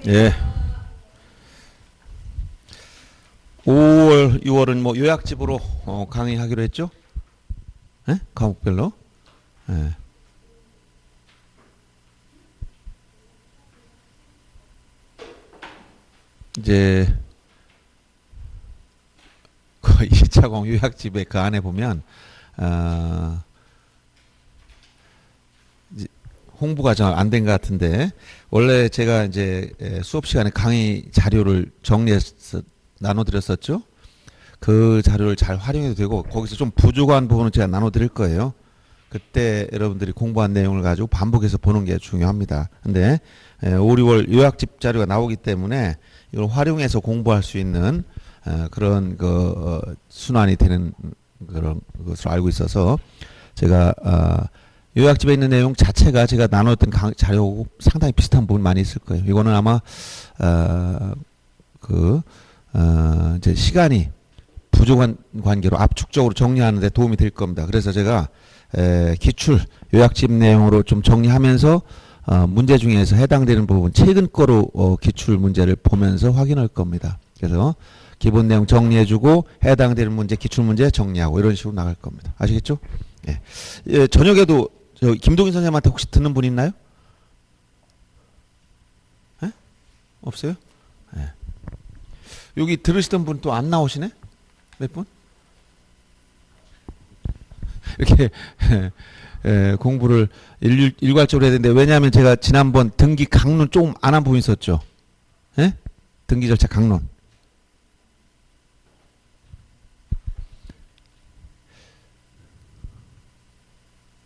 예. 5월, 6월은 뭐 요약집으로 강의하기로 했죠? 예? 과목별로. 예. 이제 그 2차 공 요약집의 그 안에 보면 홍보가 좀 안 된 것 같은데, 원래 제가 이제 수업 시간에 강의 자료를 정리해서 나눠드렸었죠. 그 자료를 잘 활용해도 되고, 거기서 좀 부족한 부분은 제가 나눠드릴 거예요. 그때 여러분들이 공부한 내용을 가지고 반복해서 보는 게 중요합니다. 근데 5, 6월 요약집 자료가 나오기 때문에 이걸 활용해서 공부할 수 있는 그런 순환이 되는 그런 것으로 알고 있어서, 제가 요약집에 있는 내용 자체가 제가 나눴던 자료하고 상당히 비슷한 부분 많이 있을 거예요. 이거는 아마 이제 시간이 부족한 관계로 압축적으로 정리하는 데 도움이 될 겁니다. 그래서 제가 기출 요약집 내용으로 좀 정리하면서 문제 중에서 해당되는 부분 최근 거로 기출 문제를 보면서 확인할 겁니다. 그래서 기본 내용 정리해주고 해당되는 문제 기출 문제 정리하고 이런 식으로 나갈 겁니다. 아시겠죠? 예. 예, 저녁에도 김동인 선생님한테 혹시 듣는 분 있나요? 예? 없어요? 예. 여기 들으시던 분 또 안 나오시네? 몇 분? 이렇게 공부를 일괄적으로 해야 되는데, 왜냐하면 제가 지난번 등기 강론 조금 안 한 부분이 있었죠. 예? 등기 절차 강론.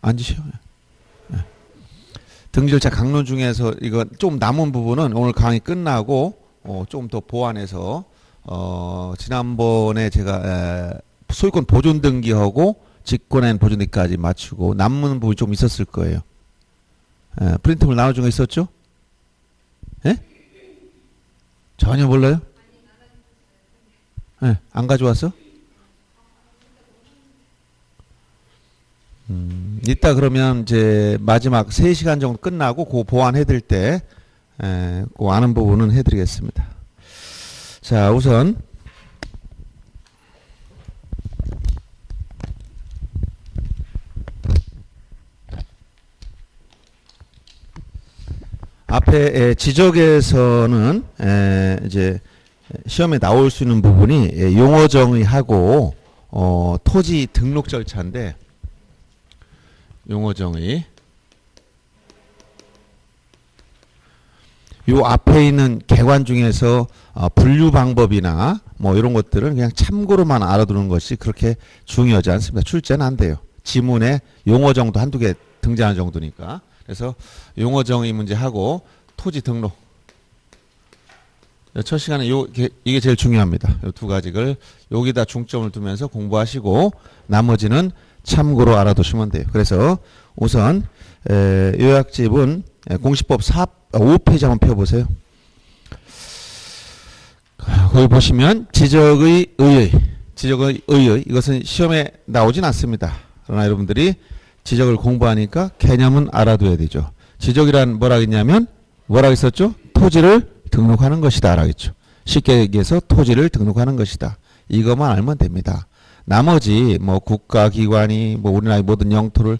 앉으시오. 예. 등기 절차 강론 중에서 이거 좀 남은 부분은 오늘 강의 끝나고 조금 더 보완해서 지난번에 제가 소유권 보존 등기하고 직권행 보존 등기까지 맞추고 남는 부분이 좀 있었을 거예요. 프린트물 나눠준 거 있었죠? 예? 전혀 몰라요? 예, 안 가져왔어? 이따 그러면 이제 마지막 3시간 정도 끝나고 그 보완해 드릴 때 그 아는 부분은 해드리겠습니다. 자, 우선 앞에 지적에서는 이제 시험에 나올 수 있는 부분이 용어 정의하고 토지 등록 절차인데, 용어 정의 요 앞에 있는 개관 중에서 분류 방법이나 뭐 이런 것들은 그냥 참고로만 알아두는 것이 그렇게 중요하지 않습니다. 출제는 안 돼요. 지문에 용어 정도 한두 개 등장하는 정도니까. 그래서 용어 정의 문제하고 토지 등록, 첫 시간에 이게 제일 중요합니다. 이 두 가지를 여기다 중점을 두면서 공부하시고 나머지는 참고로 알아두시면 돼요. 그래서 우선 요약집은 공시법 5페이지 한번 펴보세요. 거기 보시면 지적의 의의, 이것은 시험에 나오진 않습니다. 그러나 여러분들이 지적을 공부하니까 개념은 알아둬야 되죠. 지적이란 뭐라 했냐면 뭐라 했었죠? 토지를 등록하는 것이다 라겠죠. 쉽게 얘기해서 토지를 등록하는 것이다. 이것만 알면 됩니다. 나머지 뭐 국가기관이 뭐 우리나라의 모든 영토를,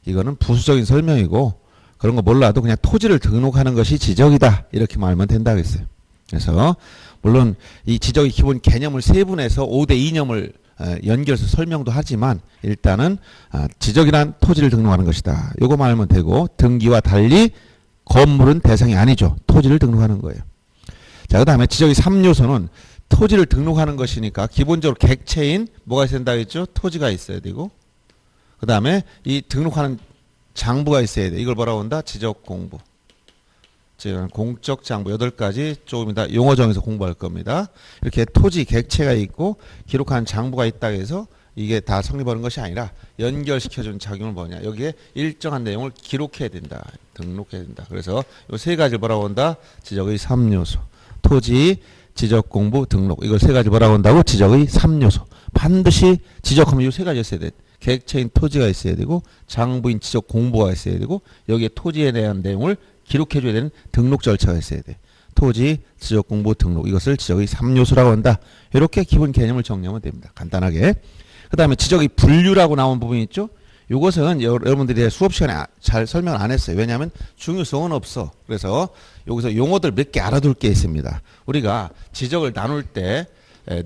이거는 부수적인 설명이고 그런 거 몰라도 그냥 토지를 등록하는 것이 지적이다 이렇게만 알면 된다겠어요. 그래서 물론 이 지적의 기본 개념을 세분해서 5대 이념을 연결해서 설명도 하지만, 일단은 지적이란 토지를 등록하는 것이다. 요거만 알면 되고, 등기와 달리 건물은 대상이 아니죠. 토지를 등록하는 거예요. 자, 그 다음에 지적의 3요소는 토지를 등록하는 것이니까 기본적으로 객체인 뭐가 있어야 된다 했죠? 토지가 있어야 되고, 그 다음에 이 등록하는 장부가 있어야 돼. 이걸 뭐라고 한다? 지적 공부. 지금 공적 장부 8가지 조금 이따 용어 정에서 공부할 겁니다. 이렇게 토지 객체가 있고 기록한 장부가 있다 해서 이게 다 성립하는 것이 아니라 연결시켜주는 작용을 뭐냐, 여기에 일정한 내용을 기록해야 된다, 등록해야 된다. 그래서 이 3가지를 뭐라고 한다? 지적의 3요소. 토지, 지적 공부, 등록. 이걸 3가지 뭐라고 한다고? 지적의 3요소. 반드시 지적하면 이 3가지 있어야 돼. 객체인 토지가 있어야 되고, 장부인 지적 공부가 있어야 되고, 여기에 토지에 대한 내용을 기록해줘야 되는 등록 절차가 있어야 돼. 토지 지적공부 등록 이것을 지적의 3요소라고 한다. 이렇게 기본 개념을 정리하면 됩니다. 간단하게. 그 다음에 지적의 분류라고 나온 부분이 있죠. 이것은 여러분들이 수업 시간에 잘 설명을 안 했어요. 왜냐하면 중요성은 없어. 그래서 여기서 용어들 몇 개 알아둘 게 있습니다. 우리가 지적을 나눌 때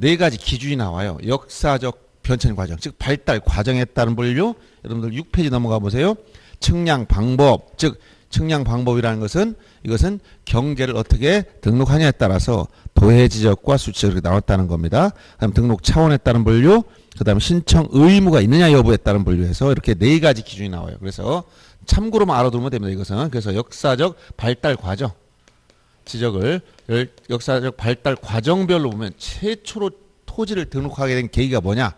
네 가지 기준이 나와요. 역사적 변천 과정, 즉 발달 과정에 따른 분류. 여러분들 6페이지 넘어가 보세요. 측량 방법, 즉 측량 방법이라는 것은 이것은 경계를 어떻게 등록하냐에 따라서 도해 지적과 수치적이 이렇게 나왔다는 겁니다. 그다음 등록 차원에 따른 분류, 그다음 신청 의무가 있느냐 여부에 따른 분류해서 이렇게 네 가지 기준이 나와요. 그래서 참고로만 알아두면 됩니다. 이것은 그래서 역사적 발달 과정 지적을 역사적 발달 과정별로 보면 최초로 토지를 등록하게 된 계기가 뭐냐?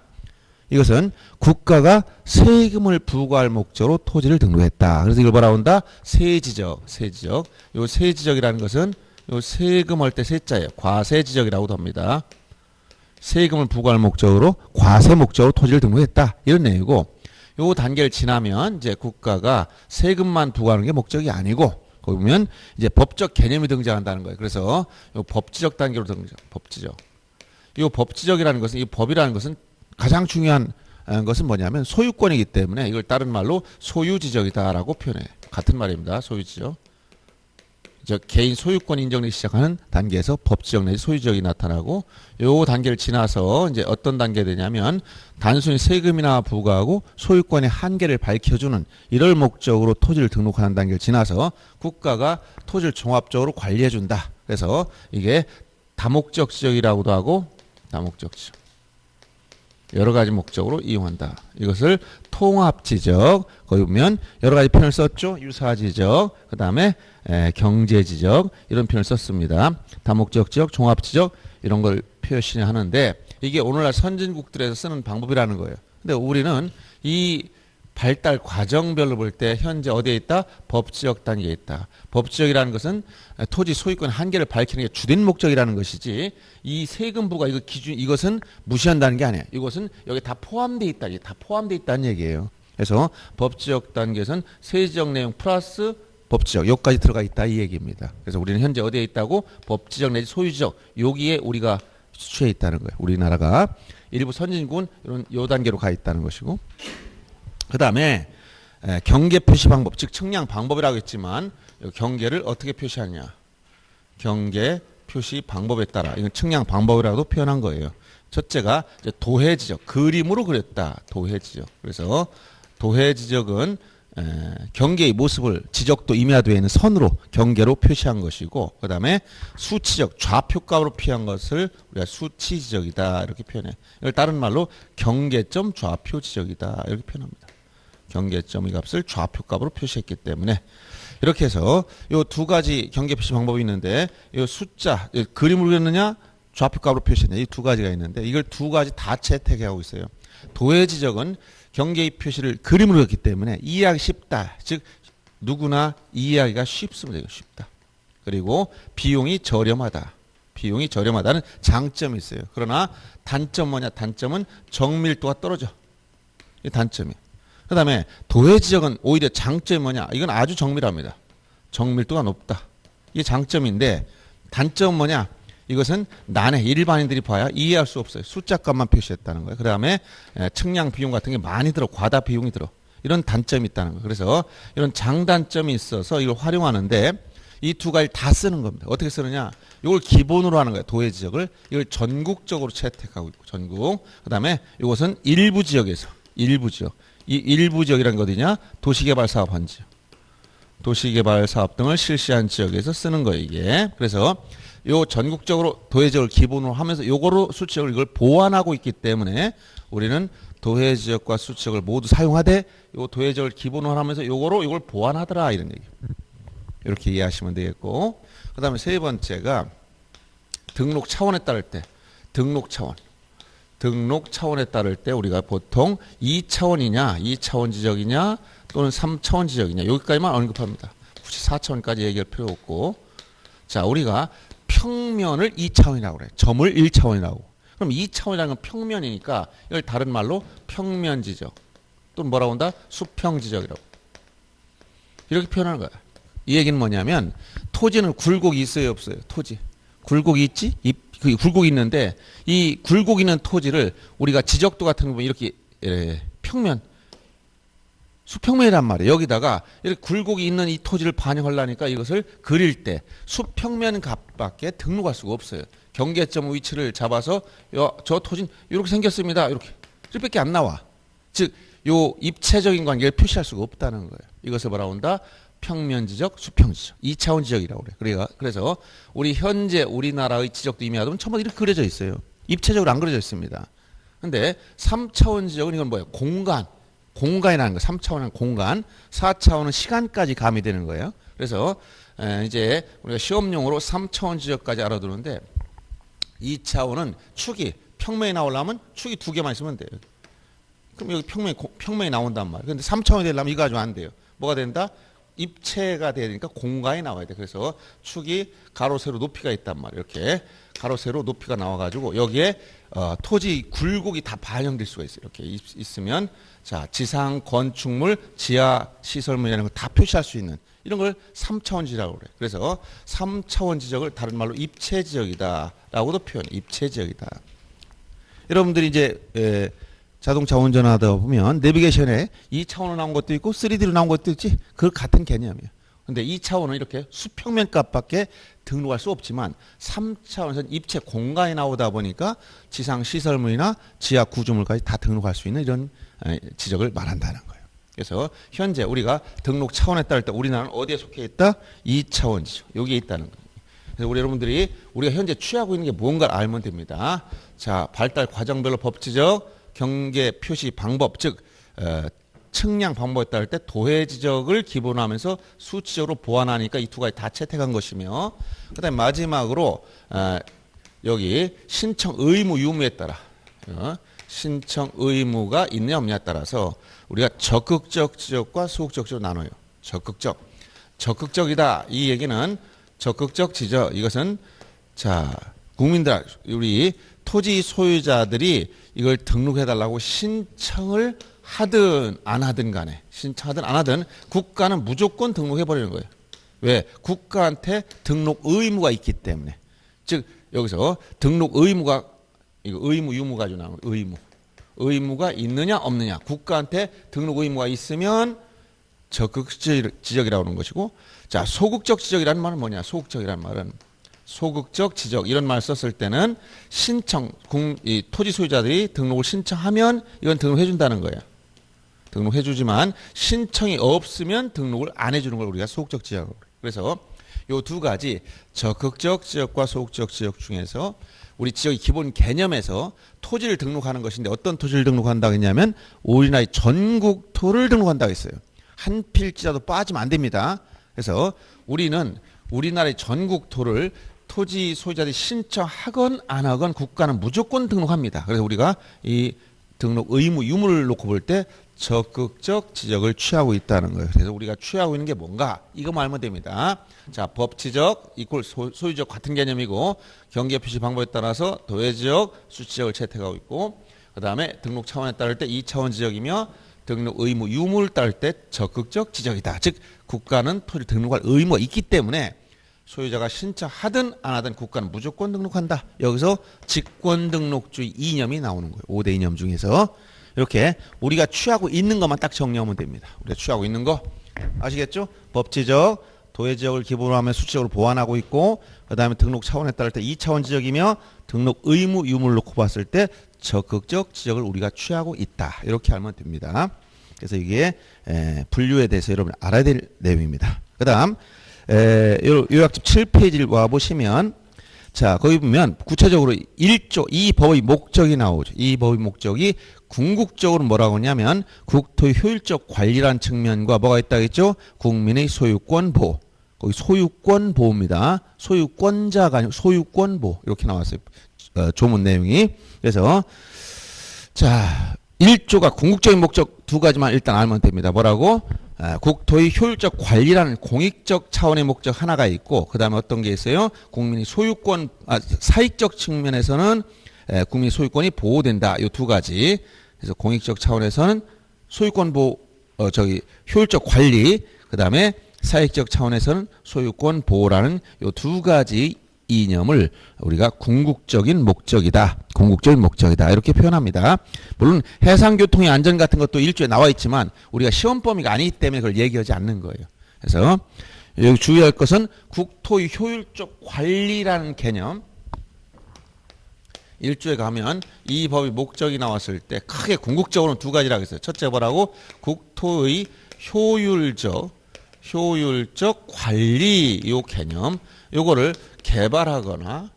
이것은 국가가 세금을 부과할 목적으로 토지를 등록했다. 그래서 이걸 뭐라고 한다? 세지적, 세지적. 요 세지적이라는 것은 요 세금할 때 세자예요. 과세지적이라고도 합니다. 세금을 부과할 목적으로 과세 목적으로 토지를 등록했다. 이런 내용이고, 요 단계를 지나면 이제 국가가 세금만 부과하는 게 목적이 아니고, 거기 보면 이제 법적 개념이 등장한다는 거예요. 그래서 요 법지적 단계로 등장. 법지적. 요 법지적이라는 것은 이 법이라는 것은 가장 중요한 것은 뭐냐면 소유권이기 때문에 이걸 다른 말로 소유지적이다라고 표현해요. 같은 말입니다. 소유지적. 개인 소유권 인정되기 시작하는 단계에서 법지적 내지 소유지적이 나타나고 요 단계를 지나서 이제 어떤 단계가 되냐면 단순히 세금이나 부과하고 소유권의 한계를 밝혀주는 이럴 목적으로 토지를 등록하는 단계를 지나서 국가가 토지를 종합적으로 관리해준다. 그래서 이게 다목적 지적이라고도 하고 다목적 지적. 여러 가지 목적으로 이용한다. 이것을 통합지적, 거기 보면 여러 가지 표현을 썼죠. 유사지적, 그 다음에 경제지적 이런 표현을 썼습니다. 다목적 지적, 종합지적 이런 걸 표시하는데 이게 오늘날 선진국들에서 쓰는 방법이라는 거예요. 근데 우리는 이 발달 과정별로 볼 때 현재 어디에 있다? 법지적 단계에 있다. 법지적이라는 것은 토지 소유권 한계를 밝히는 게 주된 목적이라는 것이지 이 세금 부과 이거 기준 이것은 무시한다는 게 아니에요. 이것은 여기 다 포함되어 있다. 다 포함되어 있다는 얘기예요. 그래서 법지적 단계에서는 세지적 내용 플러스 법지적 여기까지 들어가 있다 이 얘기입니다. 그래서 우리는 현재 어디에 있다고? 법지적 내지 소유지적 여기에 우리가 수취해 있다는 거예요. 우리나라가 일부 선진국은 이런 요 단계로 가 있다는 것이고. 그 다음에 경계 표시 방법, 즉 측량 방법이라고 했지만 경계를 어떻게 표시하냐. 경계 표시 방법에 따라 이건 측량 방법이라고도 표현한 거예요. 첫째가 이제 도해 지적, 그림으로 그렸다. 도해 지적. 그래서 도해 지적은 경계의 모습을 지적도 임야도에 있는 선으로 경계로 표시한 것이고 그 다음에 수치적, 좌표값으로 표현한 것을 우리가 수치 지적이다 이렇게 표현해. 이걸 다른 말로 경계점 좌표 지적이다 이렇게 표현합니다. 경계점 이 값을 좌표값으로 표시했기 때문에 이렇게 해서 이 두 가지 경계 표시 방법이 있는데 이 숫자 그림으로 그렸느냐 좌표값으로 표시했느냐 이 두 가지가 있는데 이걸 두 가지 다 채택하고 있어요. 도해 지적은 경계의 표시를 그림으로 그렸기 때문에 이해하기 쉽다. 즉 누구나 이해하기가 쉽습니다. 쉽다. 그리고 비용이 저렴하다. 비용이 저렴하다는 장점이 있어요. 그러나 단점 뭐냐? 단점은 정밀도가 떨어져. 이 단점이에요. 그 다음에 도해 지적은 오히려 장점이 뭐냐? 이건 아주 정밀합니다. 정밀도가 높다. 이게 장점인데 단점은 뭐냐? 이것은 난해 일반인들이 봐야 이해할 수 없어요. 숫자값만 표시했다는 거예요. 그 다음에 측량 비용 같은 게 많이 들어. 과다 비용이 들어. 이런 단점이 있다는 거예요. 그래서 이런 장단점이 있어서 이걸 활용하는데 이 두 가지를 다 쓰는 겁니다. 어떻게 쓰느냐? 이걸 기본으로 하는 거예요. 도해 지적을. 이걸 전국적으로 채택하고 있고 전국. 그 다음에 이것은 일부 지역에서 일부 지역. 이 일부 지역이라는 게 어디냐? 도시개발 사업 한 지역. 도시개발 사업 등을 실시한 지역에서 쓰는 거예요, 이게. 그래서 요 전국적으로 도해 지역을 기본으로 하면서 요거로 수치적을 이걸 보완하고 있기 때문에 우리는 도해 지역과 수치적을 모두 사용하되 요 도해 지역을 기본으로 하면서 요거로 이걸 보완하더라 이런 얘기. 이렇게 이해하시면 되겠고. 그다음에 세 번째가 등록 차원에 따를 때 등록 차원. 등록 차원에 따를 때 우리가 보통 2차원이냐 2차원 지적이냐 또는 3차원 지적이냐 여기까지만 언급합니다. 굳이 4차원까지 얘기할 필요 없고 자 우리가 평면을 2차원이라고 그래. 점을 1차원이라고. 그럼 2차원이라는 건 평면이니까 이걸 다른 말로 평면 지적 또는 뭐라고 한다? 수평 지적이라고. 이렇게 표현하는 거야. 이 얘기는 뭐냐면 토지는 굴곡이 있어요, 없어요? 토지. 굴곡이 있지? 그 굴곡이 있는데 이 굴곡 있는 토지를 우리가 지적도 같은 거 보면 이렇게 평면 수평면이란 말이에요. 여기다가 이렇게 굴곡이 있는 이 토지를 반영하려니까 이것을 그릴 때 수평면 값밖에 등록할 수가 없어요. 경계점 위치를 잡아서 저 토지는 이렇게 생겼습니다. 이렇게밖에 안 나와. 즉, 요 입체적인 관계를 표시할 수가 없다는 거예요. 이것을 뭐라고 한다? 평면 지적, 수평 지적, 2차원 지적이라고 그래요. 그래서 우리 현재 우리나라의 지적도 이미 하면 전부 이렇게 그려져 있어요. 입체적으로 안 그려져 있습니다. 근데 3차원 지적은 이건 뭐예요? 공간이라는 거. 3차원은 공간, 4차원은 시간까지 가미되는 거예요. 그래서 이제 우리가 시험용으로 3차원 지적까지 알아두는데 2차원은 축이 평면이 나오려면 축이 2개만 있으면 돼요. 그럼 여기 평면이 나온단 말이에요. 근데 3차원이 되려면 이거 가지고 안 돼요. 뭐가 된다? 입체가 돼야 되니까 공간이 나와야 돼. 그래서 축이 가로 세로 높이가 있단 말이에요. 이렇게 가로 세로 높이가 나와가지고 여기에 토지 굴곡이 다 반영될 수가 있어요. 이렇게 있으면 자 지상 건축물, 지하 시설물이라는 걸 다 표시할 수 있는 이런 걸 3차원 지적이라고 그래요. 그래서 3차원 지적을 다른 말로 입체 지적이다라고도 표현해. 입체 지적이다. 여러분들이 이제 자동차 운전하다 보면 내비게이션에 2차원으로 나온 것도 있고 3D로 나온 것도 있지. 그 같은 개념이에요. 근데 2차원은 이렇게 수평면 값밖에 등록할 수 없지만 3차원에서는 입체 공간이 나오다 보니까 지상 시설물이나 지하 구조물까지 다 등록할 수 있는 이런 지적을 말한다는 거예요. 그래서 현재 우리가 등록 차원에 따를 때 우리나라는 어디에 속해 있다? 2차원 지적. 여기에 있다는 거예요. 그래서 우리 여러분들이 우리가 현재 취하고 있는 게 뭔가를 알면 됩니다. 자, 발달 과정별로 법 지적, 경계 표시 방법, 즉 측량 방법에 따를 때 도해 지적을 기본으로 하면서 수치적으로 보완하니까 이 두 가지 다 채택한 것이며, 그다음에 마지막으로 여기 신청 의무 유무에 따라 신청 의무가 있느냐 없느냐에 따라서 우리가 적극적 지적과 소극적 지적으로 나눠요. 적극적이다. 이 얘기는 적극적 지적, 이것은 자 국민들, 우리 토지 소유자들이 이걸 등록해달라고 신청을 하든 안 하든 간에, 신청하든 안 하든 국가는 무조건 등록해버리는 거예요. 왜? 국가한테 등록 의무가 있기 때문에. 즉 여기서 등록 의무가, 이거 의무 유무 가지고 나오는 거예요. 의무가 있느냐 없느냐. 국가한테 등록 의무가 있으면 적극적 지적이라고 하는 것이고, 자 소극적 지적이라는 말은 뭐냐. 소극적이라는 말은 소극적 지적, 이런 말 썼을 때는 신청, 이 토지 소유자들이 등록을 신청하면 이건 등록해 준다는 거예요. 등록해 주지만 신청이 없으면 등록을 안 해주는 걸 우리가 소극적 지적이라고 그래요. 그래서 이 두 가지 적극적 지적과 소극적 지적 중에서 우리 지역의 기본 개념에서 토지를 등록하는 것인데 어떤 토지를 등록한다고 했냐면 우리나라의 전국토를 등록한다고 했어요. 한 필지라도 빠지면 안 됩니다. 그래서 우리는 우리나라의 전국토를 토지 소유자들이 신청하건 안 하건 국가는 무조건 등록합니다. 그래서 우리가 이 등록 의무 유무를 놓고 볼 때 적극적 지적을 취하고 있다는 거예요. 그래서 우리가 취하고 있는 게 뭔가 이거만 알면 됩니다. 자, 법 지적 이꼴 소유적 같은 개념이고 경계 표시 방법에 따라서 도해 지적, 수지적을 채택하고 있고, 그 다음에 등록 차원에 따를 때 2차원 지적이며 등록 의무 유무를 따를 때 적극적 지적이다. 즉 국가는 토지를 등록할 의무가 있기 때문에 소유자가 신청하든 안 하든 국가는 무조건 등록한다. 여기서 직권등록주의 이념이 나오는 거예요. 5대 이념 중에서. 이렇게 우리가 취하고 있는 것만 딱 정리하면 됩니다. 우리가 취하고 있는 거 아시겠죠? 법지적, 도해지적을 기본으로 하면 수치적으로 보완하고 있고, 그 다음에 등록 차원에 따를 때 2차원 지적이며 등록 의무 유무를 놓고 봤을 때 적극적 지적을 우리가 취하고 있다. 이렇게 알면 됩니다. 그래서 이게 분류에 대해서 여러분 알아야 될 내용입니다. 그 다음 요약집 7페이지를 와보시면, 자 거기 보면 구체적으로 1조 이 법의 목적이 나오죠. 이 법의 목적이 궁극적으로 뭐라고 하냐면 국토의 효율적 관리라는 측면과 뭐가 있다고 했죠? 국민의 소유권 보호. 거기 소유권 보호입니다. 소유권자가 아니고 소유권 보호 이렇게 나왔어요. 조문 내용이. 그래서 자 1조가 궁극적인 목적 두 가지만 일단 알면 됩니다. 뭐라고? 국토의 효율적 관리라는 공익적 차원의 목적 하나가 있고, 그 다음에 어떤 게 있어요? 국민의 소유권, 사익적 측면에서는 국민의 소유권이 보호된다. 이 두 가지. 그래서 공익적 차원에서는 소유권 보호, 효율적 관리, 그 다음에 사익적 차원에서는 소유권 보호라는 요 두 가지 이념을 우리가 궁극적인 목적이다. 궁극적인 목적이다. 이렇게 표현합니다. 물론 해상교통의 안전 같은 것도 일조에 나와 있지만 우리가 시험 범위가 아니기 때문에 그걸 얘기하지 않는 거예요. 그래서 여기 주의할 것은 국토의 효율적 관리라는 개념. 일조에 가면 이 법의 목적이 나왔을 때 크게 궁극적으로는 두 가지라고 했어요. 첫째 뭐라고? 국토의 효율적 관리 요 개념. 요거를 개발하거나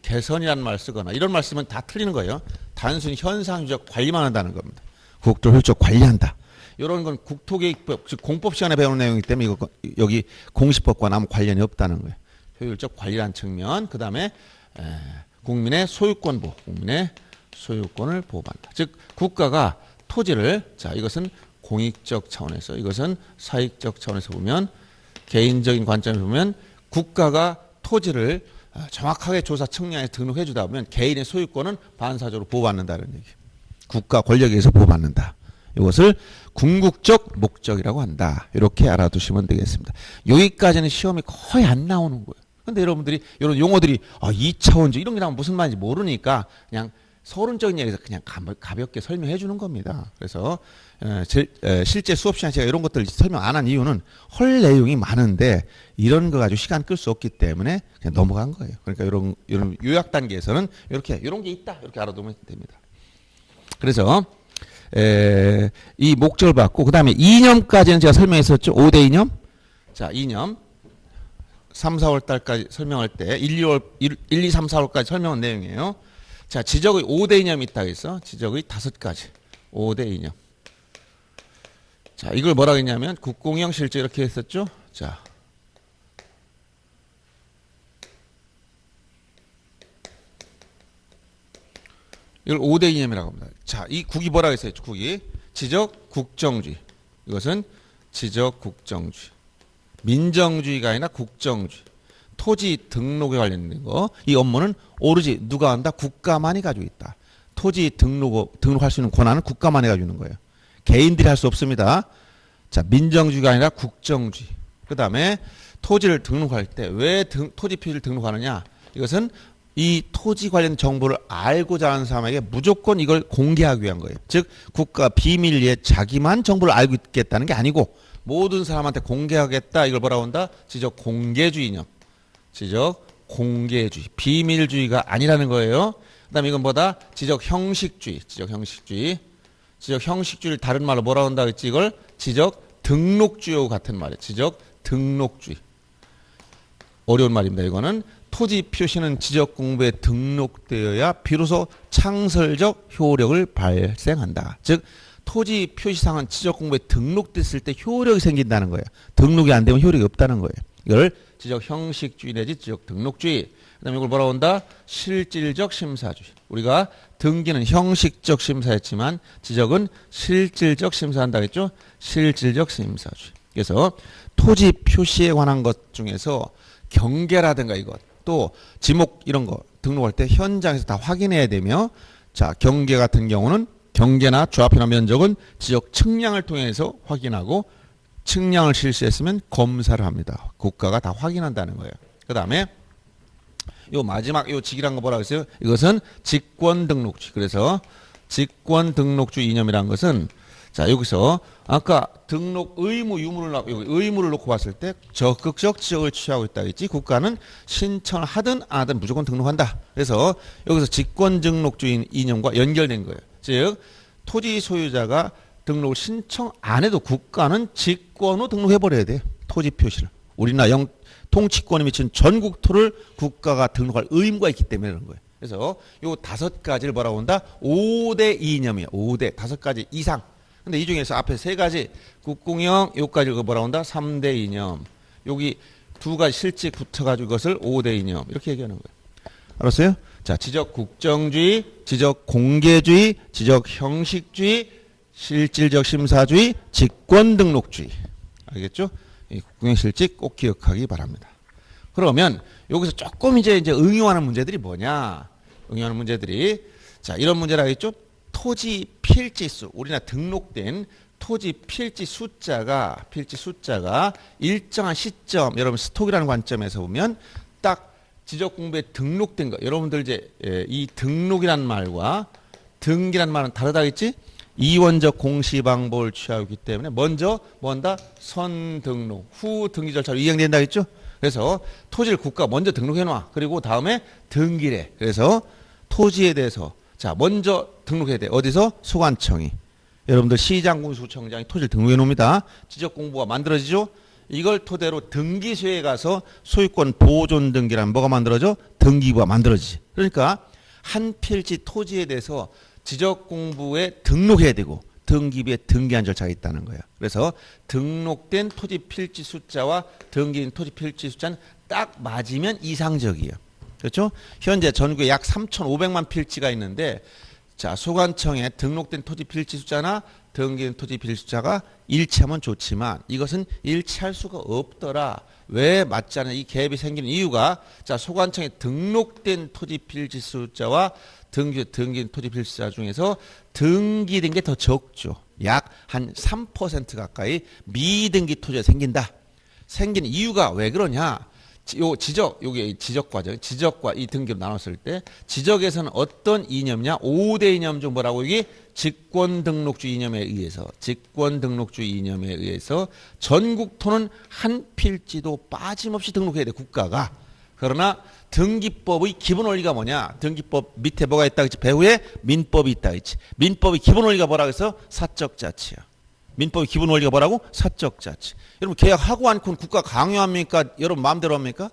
개선이라는 말 쓰거나 이런 말 쓰면 다 틀리는 거예요. 단순히 현상적 관리만 한다는 겁니다. 국토 효율적 관리한다. 이런 건 국토계획법, 즉 공법 시간에 배우는 내용이기 때문에 이거 여기 공시법과는 아무 관련이 없다는 거예요. 효율적 관리라는 측면. 그 다음에 국민의 소유권 보호, 국민의 소유권을 보호한다. 즉 국가가 토지를 자 이것은 공익적 차원에서 이것은 사익적 차원에서 보면 개인적인 관점에서 보면 국가가 토지를 정확하게 조사 측량해서 등록해 주다 보면 개인의 소유권은 반사적으로 보호받는다는 얘기. 국가 권력에 의해서 보호받는다. 이것을 궁극적 목적이라고 한다. 이렇게 알아두시면 되겠습니다. 여기까지는 시험이 거의 안 나오는 거예요. 근데 여러분들이 이런 용어들이 2차원적 이런 게 나오면 무슨 말인지 모르니까 그냥 서론적인 얘기에서 그냥 가볍게 설명해 주는 겁니다. 그래서 실제 수업 시간에 제가 이런 것들 설명 안 한 이유는 헐 내용이 많은데 이런 거 가지고 시간 끌 수 없기 때문에 그냥 넘어간 거예요. 그러니까 이런 요약 단계에서는 이런 게 있다 이렇게 알아두면 됩니다. 그래서 이 목적을 받고 그 다음에 이념까지는 제가 설명했었죠. 5대 이념. 자, 이념 3, 4월 달까지 설명할 때 1, 2, 3, 4월까지 설명한 내용이에요. 자, 지적의 5대 이념이 있다고 했어. 지적의 5가지. 5대 이념. 자, 이걸 뭐라고 했냐면 국공영 실제 이렇게 했었죠. 자. 이걸 5대 이념이라고 합니다. 자, 이 국이 뭐라고 했어요? 국이 지적 국정주의. 이것은 지적 국정주의. 민정주의가 아니라 국정주의. 토지 등록에 관련된 거. 이 업무는 오로지 누가 한다? 국가만이 가지고 있다. 토지 등록할 수 있는 권한은 국가만이 가지고 있는 거예요. 개인들이 할 수 없습니다. 자, 민정주의가 아니라 국정주의. 그 다음에 토지를 등록할 때 왜 토지 표시를 등록하느냐? 이것은 이 토지 관련 정보를 알고자 하는 사람에게 무조건 이걸 공개하기 위한 거예요. 즉 국가 비밀리에 자기만 정보를 알고 있겠다는 게 아니고 모든 사람한테 공개하겠다. 이걸 뭐라고 한다? 지적 공개주의 이념. 지적 공개주의. 비밀주의가 아니라는 거예요. 그 다음에 이건 뭐다? 지적 형식주의. 지적 형식주의. 지적 형식주의를 다른 말로 뭐라고 한다 했지? 이걸 지적 등록주의와 같은 말이에요. 지적 등록주의. 어려운 말입니다. 이거는 토지 표시는 지적 공부에 등록되어야 비로소 창설적 효력을 발생한다. 즉 토지 표시상은 지적 공부에 등록됐을 때 효력이 생긴다는 거예요. 등록이 안 되면 효력이 없다는 거예요. 이걸 지적 형식주의 내지 지적 등록주의. 그다음에 이걸 뭐라고 한다? 실질적 심사주의. 우리가 등기는 형식적 심사했지만 지적은 실질적 심사한다 했죠? 실질적 심사주의. 그래서 토지 표시에 관한 것 중에서 경계라든가 이것 또 지목 이런 거 등록할 때 현장에서 다 확인해야 되며 자 경계 같은 경우는 경계나 좌표나 면적은 지적 측량을 통해서 확인하고 측량을 실시했으면 검사를 합니다. 국가가 다 확인한다는 거예요. 그 다음에 요 마지막 요 직이란 거 뭐라고 했어요? 이것은 직권등록주의. 그래서 직권등록주의 이념이란 것은 자 여기서 아까 등록 의무 유무를 여기 의무를 놓고 봤을 때 적극적 지적을 취하고 있다 했지. 국가는 신청을 하든 안 하든 무조건 등록한다. 그래서 여기서 직권등록주의 이념과 연결된 거예요. 즉 토지 소유자가 등록을 신청 안 해도 국가는 직권으로 등록해버려야 돼요. 토지 표시를. 우리나라 통치권이 미친 전국토를 국가가 등록할 의무가 있기 때문에 그런 거예요. 그래서 요 5가지를 뭐라고 한다? 5대 이념이에요. 5대 5가지 이상. 근데 이 중에서 앞에 3가지 국공영 요까지 뭐라고 한다? 3대 이념. 여기 2가지 실직 붙여가지고 이것을 5대 이념 이렇게 얘기하는 거예요. 알았어요? 자, 지적 국정주의, 지적 공개주의, 지적 형식주의, 실질적 심사주의, 직권등록주의. 알겠죠? 이 국공영 실직 꼭 기억하기 바랍니다. 그러면 여기서 조금 이제 응용하는 문제들이 뭐냐? 응용하는 문제들이 자 이런 문제라 했죠? 토지 필지수, 우리나라 등록된 토지 필지 숫자가 일정한 시점, 여러분 스톡이라는 관점에서 보면 딱 지적 공부에 등록된 거. 여러분들 이제 이 등록이란 말과 등기란 말은 다르다겠지? 이원적 공시 방법을 취하고 있기 때문에 먼저 뭔다? 선등록, 후 등기 절차로 이행된다 했죠? 그래서 토지를 국가 먼저 등록해 놔. 그리고 다음에 등기래. 그래서 토지에 대해서 자, 먼저 등록해야 돼. 어디서? 소관청이. 여러분들 시장군수청장이 토지를 등록해 놓습니다. 지적 공부가 만들어지죠? 이걸 토대로 등기소에 가서 소유권 보존 등기라는 뭐가 만들어져? 등기부가 만들어지지. 그러니까 한 필지 토지에 대해서 지적 공부에 등록해야 되고 등기부에 등기한 절차가 있다는 거예요. 그래서 등록된 토지 필지 숫자와 등기된 토지 필지 숫자는 딱 맞으면 이상적이에요. 그렇죠? 현재 전국에 약 3,500만 필지가 있는데 자, 소관청에 등록된 토지 필지 숫자나 등기된 토지 필지 숫자가 일치하면 좋지만 이것은 일치할 수가 없더라. 왜 맞지 않는 이 갭이 생기는 이유가 자, 소관청에 등록된 토지 필지 숫자와 등기된 토지 필지 숫자 중에서 등기된 게 더 적죠. 약 한 3% 가까이 미등기 토지가 생긴다. 생긴 이유가 왜 그러냐? 요 지적, 요게 지적 과정, 지적과 이 등기로 나눴을 때 지적에서는 어떤 이념이냐? 5대 이념 중 뭐라고 여기 직권 등록주 이념에 의해서 전국 토는 한 필지도 빠짐없이 등록해야 돼, 국가가. 그러나 등기법의 기본 원리가 뭐냐? 등기법 밑에 뭐가 있다 그랬지? 배후에 민법이 있다 그랬지? 민법의 기본 원리가 뭐라고 해서 사적 자치야. 민법의 기본 원리가 뭐라고? 사적 자치. 여러분 계약하고 않고는 국가 강요합니까? 여러분 마음대로 합니까?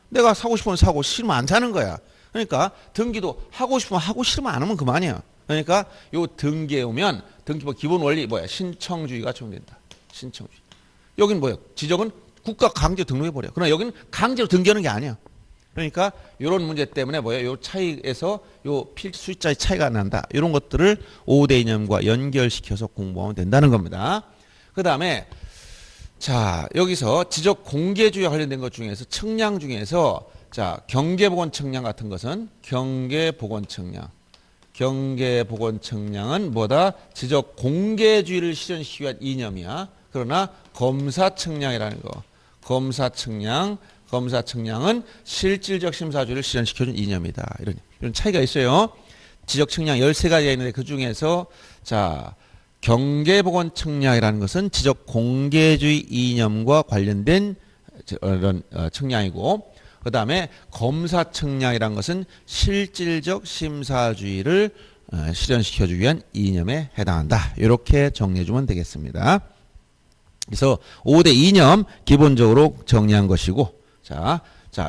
내가 사고 싶으면 사고 싫으면 안 사는 거야. 그러니까 등기도 하고 싶으면 하고 싫으면 안 하면 그만이야. 그러니까 요 등기에 오면 등기법 기본 원리 뭐야? 신청주의가 적용된다. 신청주의. 여긴 뭐야? 지적은 국가 강제로 등록해버려. 그러나 여기는 강제로 등기하는 게 아니야. 그러니까 이런 문제 때문에 뭐예요? 요 차이에서 요 필지 숫자의 차이가 난다. 이런 것들을 5대 이념과 연결시켜서 공부하면 된다는 겁니다. 그 다음에 자, 여기서 지적 공개주의와 관련된 것 중에서 측량 중에서 자, 경계보건 측량 같은 것은 경계보건 측량은 뭐다? 지적 공개주의를 실현시키기 위한 이념이야. 그러나 검사 측량이라는 거. 검사 측량은 실질적 심사주의를 실현시켜준 이념이다. 이런 차이가 있어요. 지적 측량 13가지가 있는데 그 중에서 자, 경계보건 측량이라는 것은 지적 공개주의 이념과 관련된 이런 측량이고 그 다음에 검사 측량이라는 것은 실질적 심사주의를 실현시켜주기 위한 이념에 해당한다. 이렇게 정리해주면 되겠습니다. 그래서 5대 이념 기본적으로 정리한 것이고 자,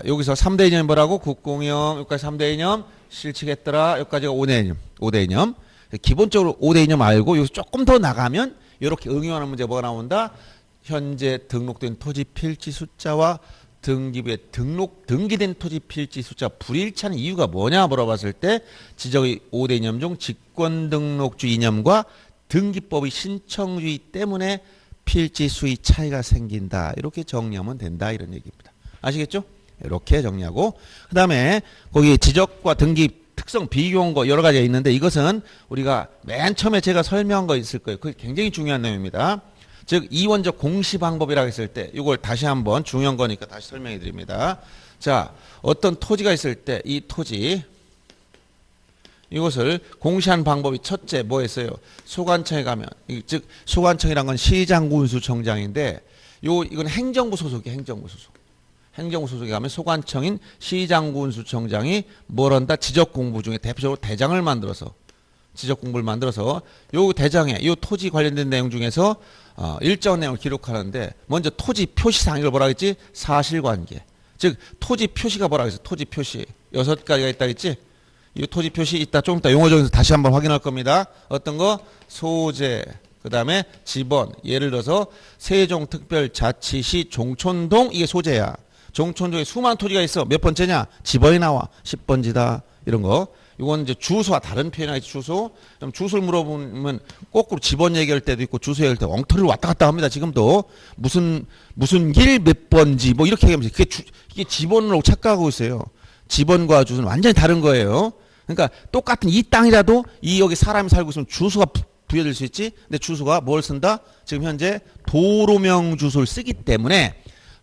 여기서 3대 이념이 뭐라고? 국공영, 여기까지 3대 이념, 실칙했더라, 여기까지가 5대 이념. 기본적으로 5대 이념 알고 여기서 조금 더 나가면 이렇게 응용하는 문제 뭐가 나온다? 현재 등록된 토지 필지 숫자와 등기부에 등기된 토지 필지 숫자 불일치하는 이유가 뭐냐 물어봤을 때 지적의 5대 이념 중 직권 등록주의 이념과 등기법의 신청주의 때문에 필지 수의 차이가 생긴다. 이렇게 정리하면 된다. 이런 얘기입니다. 아시겠죠? 이렇게 정리하고 그 다음에 거기 지적과 등기 특성 비교한 거 여러 가지가 있는데 이것은 우리가 맨 처음에 제가 설명한 거 있을 거예요. 그게 굉장히 중요한 내용입니다. 즉 이원적 공시 방법이라고 했을 때 이걸 다시 한번 중요한 거니까 다시 설명해 드립니다. 자, 어떤 토지가 있을 때 이 토지 이것을 공시한 방법이 첫째 뭐였어요? 소관청에 가면 즉 소관청이란 건 시장군수청장인데 이건 행정부 소속이에요. 행정부 소속에 가면 소관청인 시장군수청장이 뭘 한다? 지적 공부 중에 대표적으로 대장을 만들어서 지적 공부를 만들어서 요 대장에 요 토지 관련된 내용 중에서 일정 내용을 기록하는데 먼저 토지 표시상 이걸 뭐라 했지? 사실관계. 즉 토지 표시가 뭐라 했어? 토지 표시 6가지가 있다 했지? 이 토지 표시 있다. 좀 이따 용어적에서 다시 한번 확인할 겁니다. 어떤 거? 소재. 그 다음에 지번. 예를 들어서 세종특별자치시 종촌동 이게 소재야. 종촌동에 수많은 토지가 있어. 몇 번째냐? 지번이 나와. 10번지다. 이런 거. 이건 이제 주소와 다른 표현이 있지, 주소. 그럼 주소를 물어보면 거꾸로 지번 얘기할 때도 있고 주소 얘기할 때 엉터리로 왔다 갔다 합니다. 지금도. 무슨 길 몇 번지 뭐 이렇게 얘기하면서 이게 지번으로 착각하고 있어요. 지번과 주소는 완전히 다른 거예요. 그러니까 똑같은 이 땅이라도 여기 사람이 살고 있으면 주소가 부여될 수 있지. 근데 주소가 뭘 쓴다? 지금 현재 도로명 주소를 쓰기 때문에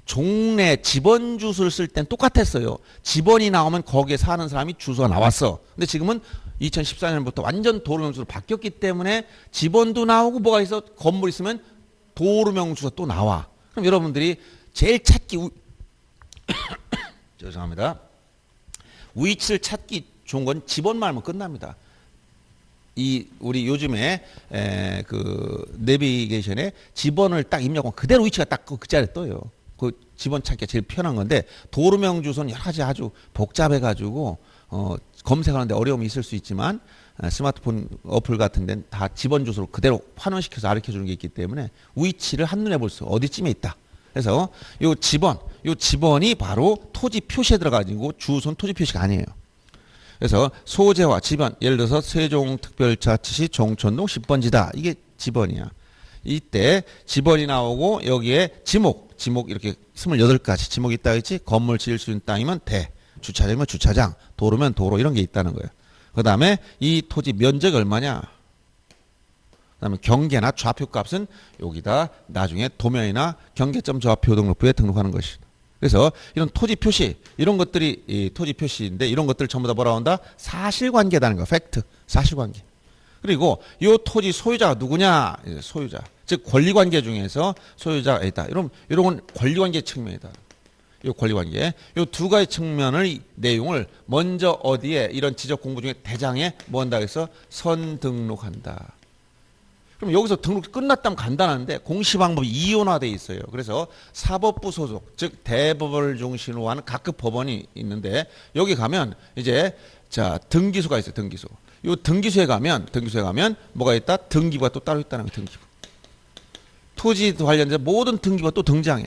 종래 집원 주소를 쓸 땐 똑같았어요. 집원이 나오면 거기에 사는 사람이 주소가 나왔어. 근데 지금은 2014년부터 완전 도로명 주소로 바뀌었기 때문에 집원도 나오고 뭐가 있어? 건물 있으면 도로명 주소가 또 나와. 그럼 여러분들이 제일 찾기 죄송합니다. 위치를 찾기 좋은 건 집원만 하면 끝납니다. 우리 요즘에 그 내비게이션에 집원을 딱 입력하면 그대로 위치가 딱 그 자리에 떠요. 그 집원 찾기가 제일 편한 건데 도로명 주소는 여러 가지 아주 복잡해가지고 검색하는데 어려움이 있을 수 있지만 스마트폰 어플 같은 데는 다 집원 주소로 그대로 환원시켜서 가르쳐주는 게 있기 때문에 위치를 한눈에 볼 수 어디쯤에 있다. 그래서 요 집원이 바로 토지 표시에 들어가지고 주소는 토지 표시가 아니에요. 그래서 소재와 집원, 예를 들어서 세종특별자치시 종천동 10번지다. 이게 집원이야. 이때 집원이 나오고 여기에 지목 이렇게 28가지 지목이 있다 했지. 건물 지을 수 있는 땅이면 대, 주차장이면 주차장, 도로면 도로 이런 게 있다는 거예요. 그 다음에 이 토지 면적이 얼마냐. 그 다음에 경계나 좌표 값은 여기다 나중에 도면이나 경계점 좌표 등록부에 등록하는 것이다. 그래서 이런 토지 표시, 이런 것들이 이 토지 표시인데 이런 것들 전부 다 뭐라 한다? 사실관계라는 거, 팩트, 사실관계. 그리고 이 토지 소유자가 누구냐? 소유자. 즉 권리관계 중에서 소유자가 있다. 이런 건 권리관계 측면이다. 이 권리관계. 이 두 가지 측면의 내용을 먼저 어디에 이런 지적 공부 중에 대장에 뭐 한다 해서 선등록한다. 그럼 여기서 등록 끝났다면 간단한데 공시방법이 이원화되어 있어요. 그래서 사법부 소속, 즉 대법원을 중심으로 하는 각급 법원이 있는데 여기 가면 이제 자 등기소가 있어요. 등기소. 요 등기소에 가면 뭐가 있다? 등기부가 또 따로 있다는 거예요. 등기부. 토지 관련된 모든 등기부가 또 등장해.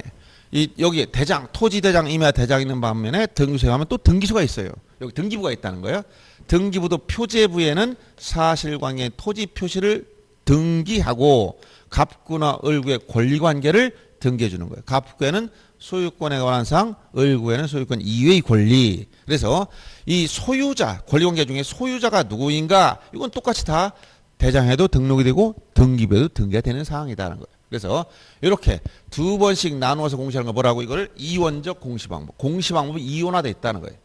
여기 대장, 토지대장, 임야대장 있는 반면에 등기소에 가면 또 등기소가 있어요. 여기 등기부가 있다는 거예요. 등기부도 표제부에는 사실관계 토지 표시를 등기하고 갑구나 을구의 권리관계를 등기해 주는 거예요. 갑구에는 소유권에 관한 사항, 을구에는 소유권 이외의 권리. 그래서 이 소유자, 권리관계 중에 소유자가 누구인가 이건 똑같이 다 대장에도 등록이 되고 등기부에도 등기가 되는 사항이다라는 거예요. 그래서 이렇게 두 번씩 나누어서 공시하는 거 뭐라고 이거를 이원적 공시방법. 공시방법이 이원화되어 있다는 거예요.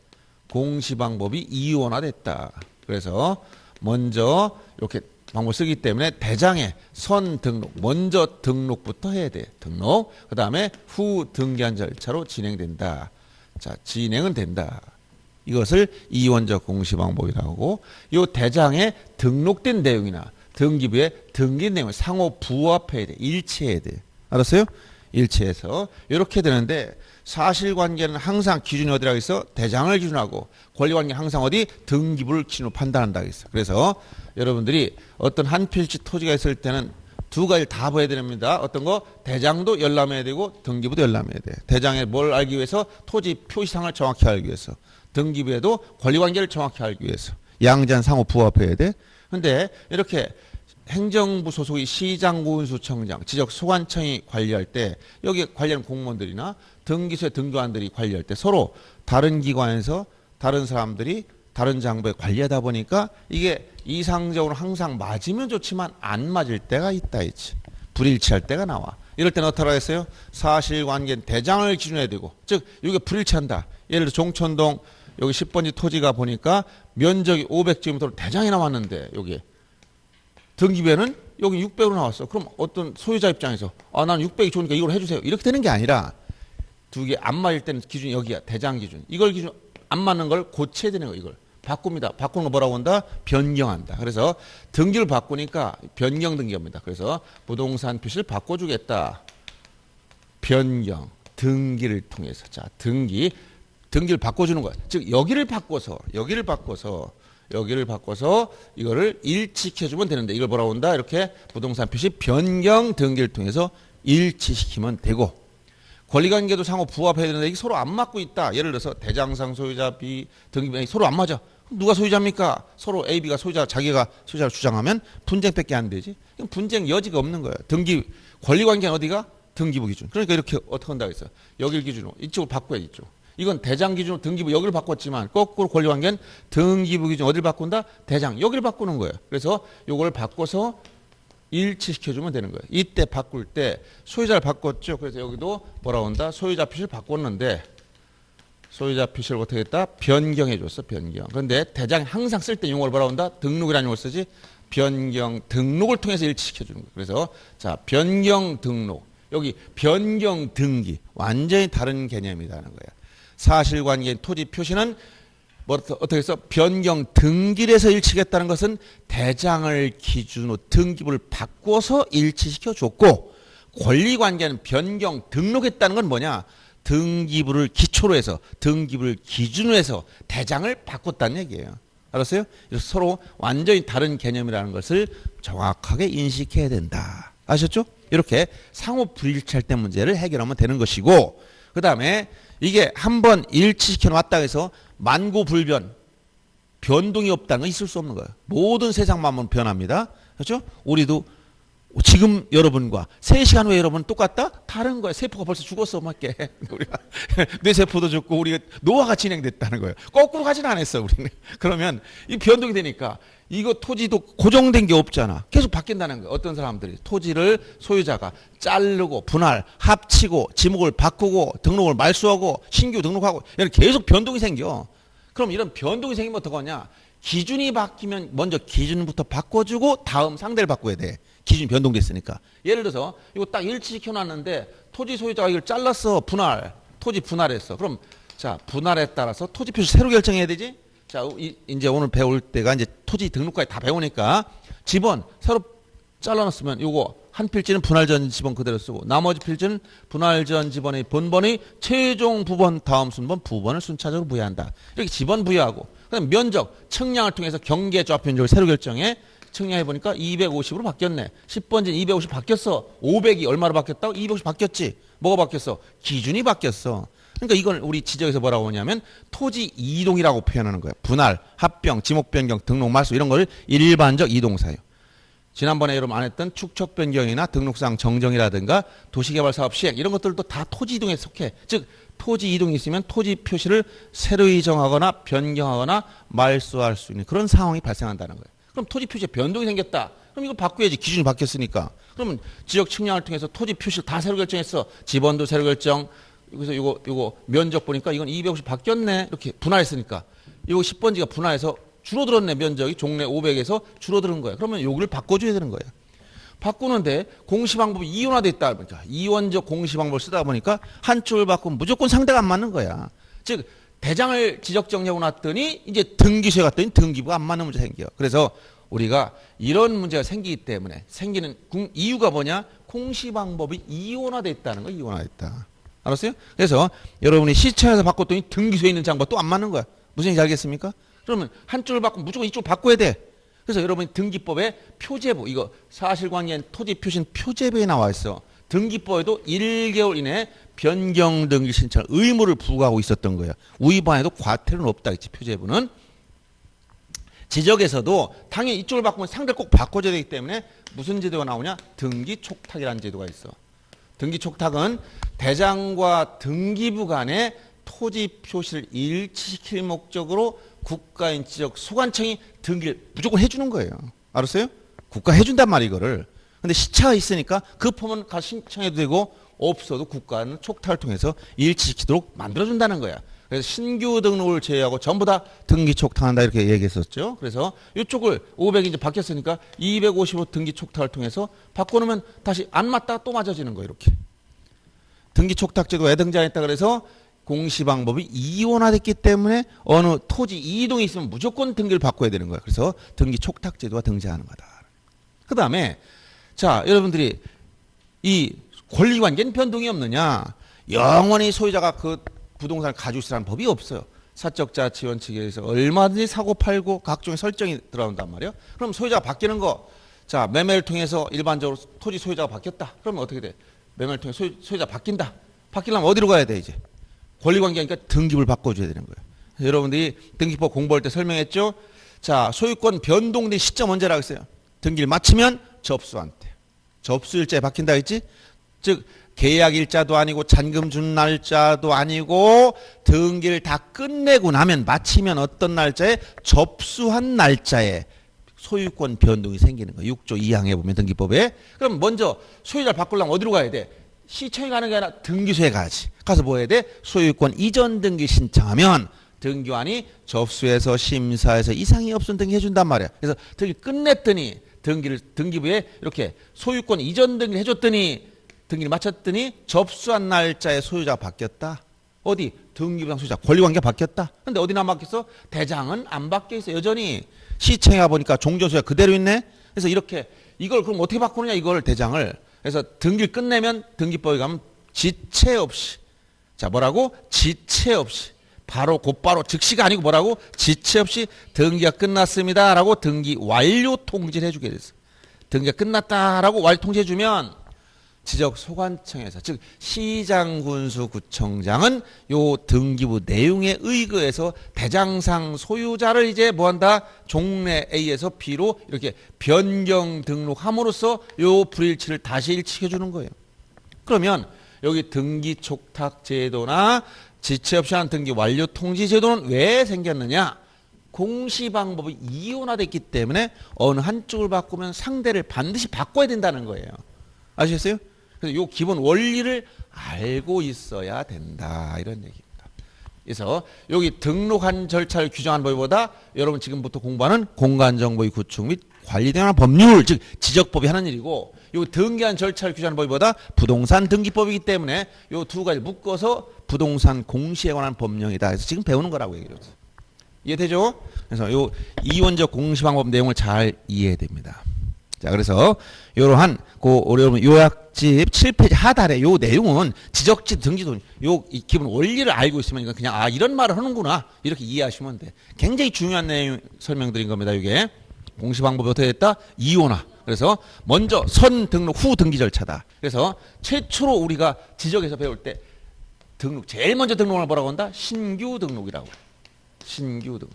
공시방법이 이원화됐다. 그래서 먼저 이렇게 방법 쓰기 때문에 대장에 선 등록, 먼저 등록부터 해야 돼. 등록. 그 다음에 후 등기한 절차로 진행된다. 자, 진행은 된다. 이것을 이원적 공시방법이라고 하고, 이 대장에 등록된 내용이나 등기부에 등기된 내용을 상호 부합해야 돼. 일치해야 돼. 알았어요? 일치해서 이렇게 되는데 사실관계는 항상 기준이 어디라고 있어? 대장을 기준하고 권리관계는 항상 어디? 등기부를 기준으로 판단한다고 했어. 그래서 여러분들이 어떤 한 필지 토지가 있을 때는 두 가지를 다 봐야 됩니다. 어떤 거? 대장도 열람해야 되고 등기부도 열람해야 돼. 대장에 뭘 알기 위해서? 토지 표시상을 정확히 알기 위해서. 등기부에도 권리관계를 정확히 알기 위해서. 양자는 상호 부합해야 돼. 근데 이렇게 행정부 소속의 시장, 군수청장, 지적 소관청이 관리할 때 여기 관련 공무원들이나 등기소의 등교관들이 관리할 때 서로 다른 기관에서 다른 사람들이 다른 장부에 관리하다 보니까 이게 이상적으로 항상 맞으면 좋지만 안 맞을 때가 있다 있지. 불일치할 때가 나와. 이럴 때는 어떻게 하겠어요? 사실관계는 대장을 기준해야 되고, 즉 이게 불일치한다. 예를 들어 종천동 여기 10번지 토지가 보니까 면적이 500제곱미터로 대장이 나왔는데 여기 등기부에는 여기 600으로 나왔어. 그럼 어떤 소유자 입장에서 난 600이 좋으니까 이걸 해주세요. 이렇게 되는 게 아니라 두 개 안 맞을 때는 기준이 여기야. 대장 기준. 이걸 기준 안 맞는 걸 고쳐야 되는 거 이걸. 바꿉니다. 바꾸는 거 뭐라고 한다? 변경한다. 그래서 등기를 바꾸니까 변경 등기입니다. 그래서 부동산 표시를 바꿔주겠다. 변경. 등기를 통해서. 자, 등기를 바꿔주는 거야. 즉 여기를 바꿔서 이거를 일치시켜주면 되는데 이걸 뭐라고 한다? 이렇게 부동산 표시 변경 등기를 통해서 일치시키면 되고 권리관계도 상호 부합해야 되는데 이게 서로 안 맞고 있다. 예를 들어서 대장상 소유자 B 등기부 서로 안 맞아. 누가 소유자입니까? 서로 A, B가 소유자, 자기가 소유자를 주장하면 분쟁밖에 안 되지. 분쟁 여지가 없는 거예요. 권리관계는 어디가? 등기부 기준. 그러니까 이렇게 어떻게 한다고 했어? 여길 기준으로 이쪽을 바꿔야 이쪽. 이건 대장 기준으로 등기부 여기를 바꿨지만 거꾸로 권리관계는 등기부 기준 어디를 바꾼다? 대장 여기를 바꾸는 거예요. 그래서 이걸 바꿔서 일치시켜주면 되는 거예요. 이때 바꿀 때 소유자를 바꿨죠. 그래서 여기도 뭐라고 한다? 소유자 표시를 바꿨는데 소유자 표시를 어떻게 했다? 변경해줬어. 변경. 그런데 대장이 항상 쓸 때 용어를 뭐라고 한다? 등록이라는 용어를 쓰지. 변경 등록을 통해서 일치시켜주는 거예요. 그래서 자 변경 등록. 여기 변경 등기. 완전히 다른 개념이라는 거야. 사실관계인 토지 표시는 뭐 어떻게 해서 변경 등기를 해서 일치겠다는 것은 대장을 기준으로 등기부를 바꿔서 일치시켜 줬고, 권리관계는 변경 등록했다는 건 뭐냐? 등기부를 기초로 해서 등기부를 기준으로 해서 대장을 바꿨다는 얘기예요. 알았어요? 그래서 서로 완전히 다른 개념이라는 것을 정확하게 인식해야 된다. 아셨죠? 이렇게 상호 불일치할 때 문제를 해결하면 되는 것이고, 그 다음에 이게 한번 일치시켜 놨다 해서 만고불변, 변동이 없다는 건 있을 수 없는 거예요. 모든 세상 만물은 변합니다. 그렇죠? 우리도 지금 여러분과 3시간 후에 여러분은 똑같다? 다른 거예요. 세포가 벌써 죽었어, 맞게. 우리가 뇌세포도 죽고 우리가 노화가 진행됐다는 거예요. 거꾸로 가진 않았어, 우리는. 그러면 이 변동이 되니까 이거 토지도 고정된 게 없잖아. 계속 바뀐다는 거예요. 어떤 사람들이 토지를 소유자가 자르고 분할, 합치고 지목을 바꾸고 등록을 말소하고 신규 등록하고 이렇게 계속 변동이 생겨. 그럼 이런 변동이 생기면 어떡하냐? 기준이 바뀌면 먼저 기준부터 바꿔주고 다음 상대를 바꿔야 돼. 기준이 변동됐으니까. 예를 들어서 이거 딱 일치시켜 놨는데 토지 소유자가 이걸 잘랐어. 분할. 토지 분할했어. 그럼 자, 분할에 따라서 토지 표시 새로 결정해야 되지? 자, 이제 오늘 배울 때가 이제 토지 등록까지 다 배우니까 지번 새로 잘라놨으면 요거 한 필지는 분할 전 지번 그대로 쓰고 나머지 필지는 분할 전 지번의 본번의 최종 부번 다음 순번 부번을 순차적으로 부여한다. 이렇게 지번 부여하고 그다음 면적 측량을 통해서 경계 조합 면적을 새로 결정해. 측량해 보니까 250으로 바뀌었네. 10번지는 250 바뀌었어. 500이 얼마로 바뀌었다고? 250 바뀌었지. 뭐가 바뀌었어? 기준이 바뀌었어. 그러니까 이걸 우리 지적에서 뭐라고 하냐면 토지 이동이라고 표현하는 거예요. 분할, 합병, 지목 변경, 등록 말소 이런 걸 일반적 이동사예요. 지난번에 여러분 안 했던 축척 변경이나 등록상 정정이라든가 도시개발 사업 시행 이런 것들도 다 토지 이동에 속해. 즉 토지 이동이 있으면 토지 표시를 새로 정하거나 변경하거나 말소할 수 있는 그런 상황이 발생한다는 거예요. 그럼 토지 표시에 변동이 생겼다. 그럼 이거 바꿔야지. 기준이 바뀌었으니까. 그러면 지역 측량을 통해서 토지 표시를 다 새로 결정했어. 지번도 새로 결정. 그래서 요거 면적 보니까 이건 250 바뀌었네. 이렇게 분할했으니까. 이거 10번지가 분할해서 줄어들었네. 면적이 종래 500에서 줄어드는 거예요. 그러면 요거를 바꿔줘야 되는 거예요. 바꾸는데 공시방법이 이원화돼 있다 보니까 이원적 공시방법을 쓰다 보니까 한쪽을 바꾸면 무조건 상대가 안 맞는 거야. 즉 대장을 지적 정리하고 났더니 이제 등기소에 갔더니 등기부가 안 맞는 문제가 생겨. 그래서 우리가 이런 문제가 생기기 때문에 생기는 이유가 뭐냐? 공시방법이 이원화돼 있다는 거. 이원화돼 있다. 알았어요? 그래서 여러분이 시청에서 바꿨더니 등기소에 있는 장과 또 안 맞는 거야. 무슨 얘기인지 알겠습니까? 그러면 한쪽을 바꾸면 무조건 이쪽을 바꿔야 돼. 그래서 여러분이 등기법에 표제부, 이거 사실관계인 토지 표시는 표제부에 나와 있어. 등기법에도 1개월 이내에 변경 등기 신청 의무를 부과하고 있었던 거예요. 위반에도 과태료는 없다 했지, 표제부는. 지적에서도 당연히 이쪽을 바꾸면 상대를 꼭 바꿔줘야 되기 때문에 무슨 제도가 나오냐? 등기 촉탁이라는 제도가 있어. 등기 촉탁은 대장과 등기부 간에 토지 표시를 일치시킬 목적으로 국가인 지적 소관청이 등기를 무조건 해주는 거예요. 알았어요? 국가 해준단 말이야, 이거를. 근데 시차가 있으니까 급하면 가서 신청해도 되고 없어도 국가는 촉탁을 통해서 일치시키도록 만들어준다는 거야. 그래서 신규 등록을 제외하고 전부 다 등기 촉탁한다 이렇게 얘기했었죠. 그래서 이쪽을 500이 이제 바뀌었으니까 255 등기 촉탁을 통해서 바꿔놓으면 다시 안 맞다가 또 맞아지는 거예요. 이렇게. 등기 촉탁제도 애등장했다 그래서 공시방법이 이원화됐기 때문에 어느 토지 이동이 있으면 무조건 등기를 바꿔야 되는 거야. 그래서 등기 촉탁제도가 등장하는 거다. 그 다음에 자 여러분들이 이 권리관계는 변동이 없느냐. 영원히 소유자가 그 부동산을 가지고 있으라는 법이 없어요. 사적자 지원 측에서 얼마든지 사고 팔고 각종의 설정이 들어온단 말이에요. 그럼 소유자가 바뀌는 거. 자 매매를 통해서 일반적으로 토지 소유자가 바뀌었다. 그러면 어떻게 돼? 매매를 통해 소유자가 바뀐다. 바뀌려면 어디로 가야 돼 이제? 권리관계니까 등기부를 바꿔줘야 되는 거예요. 여러분들이 등기법 공부할 때 설명했죠. 자 소유권 변동된 시점 언제라고 했어요? 등기를 마치면 접수한테. 접수일자에 바뀐다 했지? 즉 계약일자도 아니고 잔금 준 날짜도 아니고 등기를 다 끝내고 나면 마치면 어떤 날짜에? 접수한 날짜에 소유권 변동이 생기는 거예요. 6조 2항에 보면 등기법에. 그럼 먼저 소유자를 바꾸려면 어디로 가야 돼? 시청에 가는 게 아니라 등기소에 가야지. 가서 뭐 해야 돼? 소유권 이전 등기 신청하면 등기관이 접수해서 심사해서 이상이 없으면 등기해준단 말이야. 그래서 등기 끝냈더니 등기부에 이렇게 소유권 이전 등기를 해줬더니 등기를 마쳤더니 접수한 날짜에 소유자가 바뀌었다. 어디? 등기부상 소유자 권리관계가 바뀌었다. 근데 어디 남았겠어? 대장은 안 바뀌어 있어. 여전히 시청에 가보니까 종전소유자 그대로 있네. 그래서 이렇게 이걸 그럼 어떻게 바꾸느냐 이걸 대장을. 그래서 등기를 끝내면 등기법에 가면 지체 없이 자 뭐라고? 지체 없이 바로 곧바로 즉시가 아니고 뭐라고? 지체 없이 등기가 끝났습니다 라고 등기 완료 통지를 해주게 됐어. 등기가 끝났다라고 완료 통지해주면 지적소관청에서 즉 시장군수구청장은 요 등기부 내용에 의거해서 대장상 소유자를 이제 뭐한다? 종래 A에서 B로 이렇게 변경 등록함으로써 요 불일치를 다시 일치해주는 거예요. 그러면 여기 등기 촉탁 제도나 지체 없이 하는 등기 완료 통지 제도는 왜 생겼느냐? 공시 방법이 이원화됐기 때문에 어느 한쪽을 바꾸면 상대를 반드시 바꿔야 된다는 거예요. 아시겠어요? 그래서 요 기본 원리를 알고 있어야 된다 이런 얘기입니다. 그래서 여기 등록한 절차를 규정한 법보다 여러분 지금부터 공부하는 공간정보의 구축 및 관리에 관한 법률 즉 지적법이 하는 일이고 요 등기한 절차를 규정하는 법보다 부동산 등기법이기 때문에 요 두 가지 묶어서 부동산 공시에 관한 법령이다. 그래서 지금 배우는 거라고 얘기해요. 이해되죠? 그래서 요 이원적 공시 방법 내용을 잘 이해해야 됩니다. 자, 그래서 이러한 여러분 요약집 7페이지 하단에 요 내용은 지적지 등기도 이 기본 원리를 알고 있으면 이건 그냥 이런 말을 하는구나 이렇게 이해하시면 돼. 굉장히 중요한 내용 설명드린 겁니다. 이게 공시 방법이 어떻게 됐다? 이원화. 그래서 먼저 선 등록 후 등기 절차다. 그래서 최초로 우리가 지적에서 배울 때 등록 제일 먼저 등록을 뭐라고 한다? 신규 등록이라고. 신규 등록.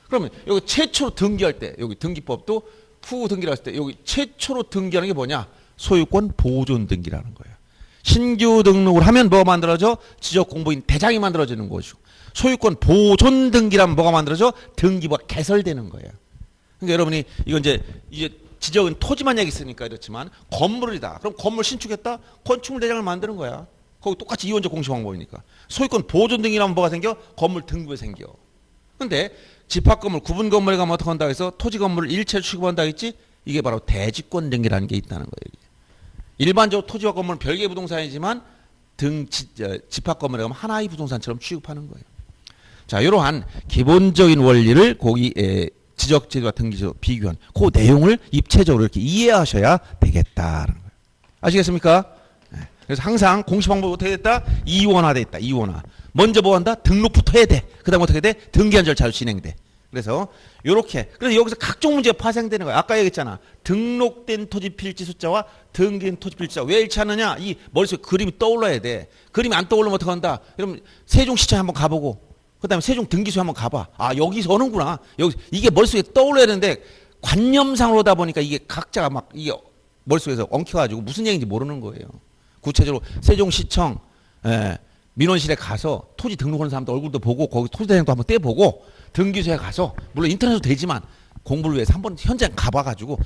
그러면 여기 최초로 등기할 때 여기 등기법도 후 등기를 했을 때 여기 최초로 등기하는 게 뭐냐? 소유권 보존 등기라는 거예요. 신규 등록을 하면 뭐가 만들어져? 지적공부인 대장이 만들어지는 것이고 소유권 보존 등기라면 뭐가 만들어져? 등기부가 개설되는 거예요. 그러니까 여러분이 이건 이제 지적은 토지만 얘기 쓰니까 이렇지만 건물이다. 그럼 건물 신축했다? 건축물 대장을 만드는 거야. 거기 똑같이 이원적 공시 방법이니까. 소유권 보존 등기라면 뭐가 생겨? 건물 등기부에 생겨. 근데 집합 건물, 구분 건물에 가면 어떻게 한다고 해서 토지 건물을 일체로 취급한다고 했지? 이게 바로 대지권 등기라는 게 있다는 거예요. 일반적으로 토지와 건물은 별개의 부동산이지만 집합 건물에 가면 하나의 부동산처럼 취급하는 거예요. 자, 이러한 기본적인 원리를 거기 지적제도와 등기제도 비교한 그 내용을 입체적으로 이렇게 이해하셔야 되겠다는 거예요. 아시겠습니까? 그래서 항상 공시 방법이 어떻게 됐다? 이원화돼 있다. 이원화. 먼저 뭐 한다? 등록부터 해야 돼. 그 다음 어떻게 돼? 등기한 절차로 진행돼. 그래서 요렇게. 그래서 여기서 각종 문제가 파생되는 거야. 아까 얘기했잖아. 등록된 토지 필지 숫자와 등기된 토지 필지 숫자 왜 일치하느냐? 이 머릿속에 그림이 떠올라야 돼. 그림이 안 떠오르면 어떻게 한다? 여러분 세종시청에 한번 가보고 그 다음에 세종 등기소에 한번 가봐. 여기서 오는구나. 여기 이게 머릿속에 떠올라야 되는데 관념상으로 오다 보니까 이게 각자가 막 이게 머릿속에서 엉켜가지고 무슨 얘기인지 모르는 거예요. 구체적으로 세종시청 민원실에 가서 토지 등록하는 사람들 얼굴도 보고 거기 토지대장도 한번 떼보고 등기소에 가서 물론 인터넷도 되지만 공부를 위해서 한번 현장 가봐가지고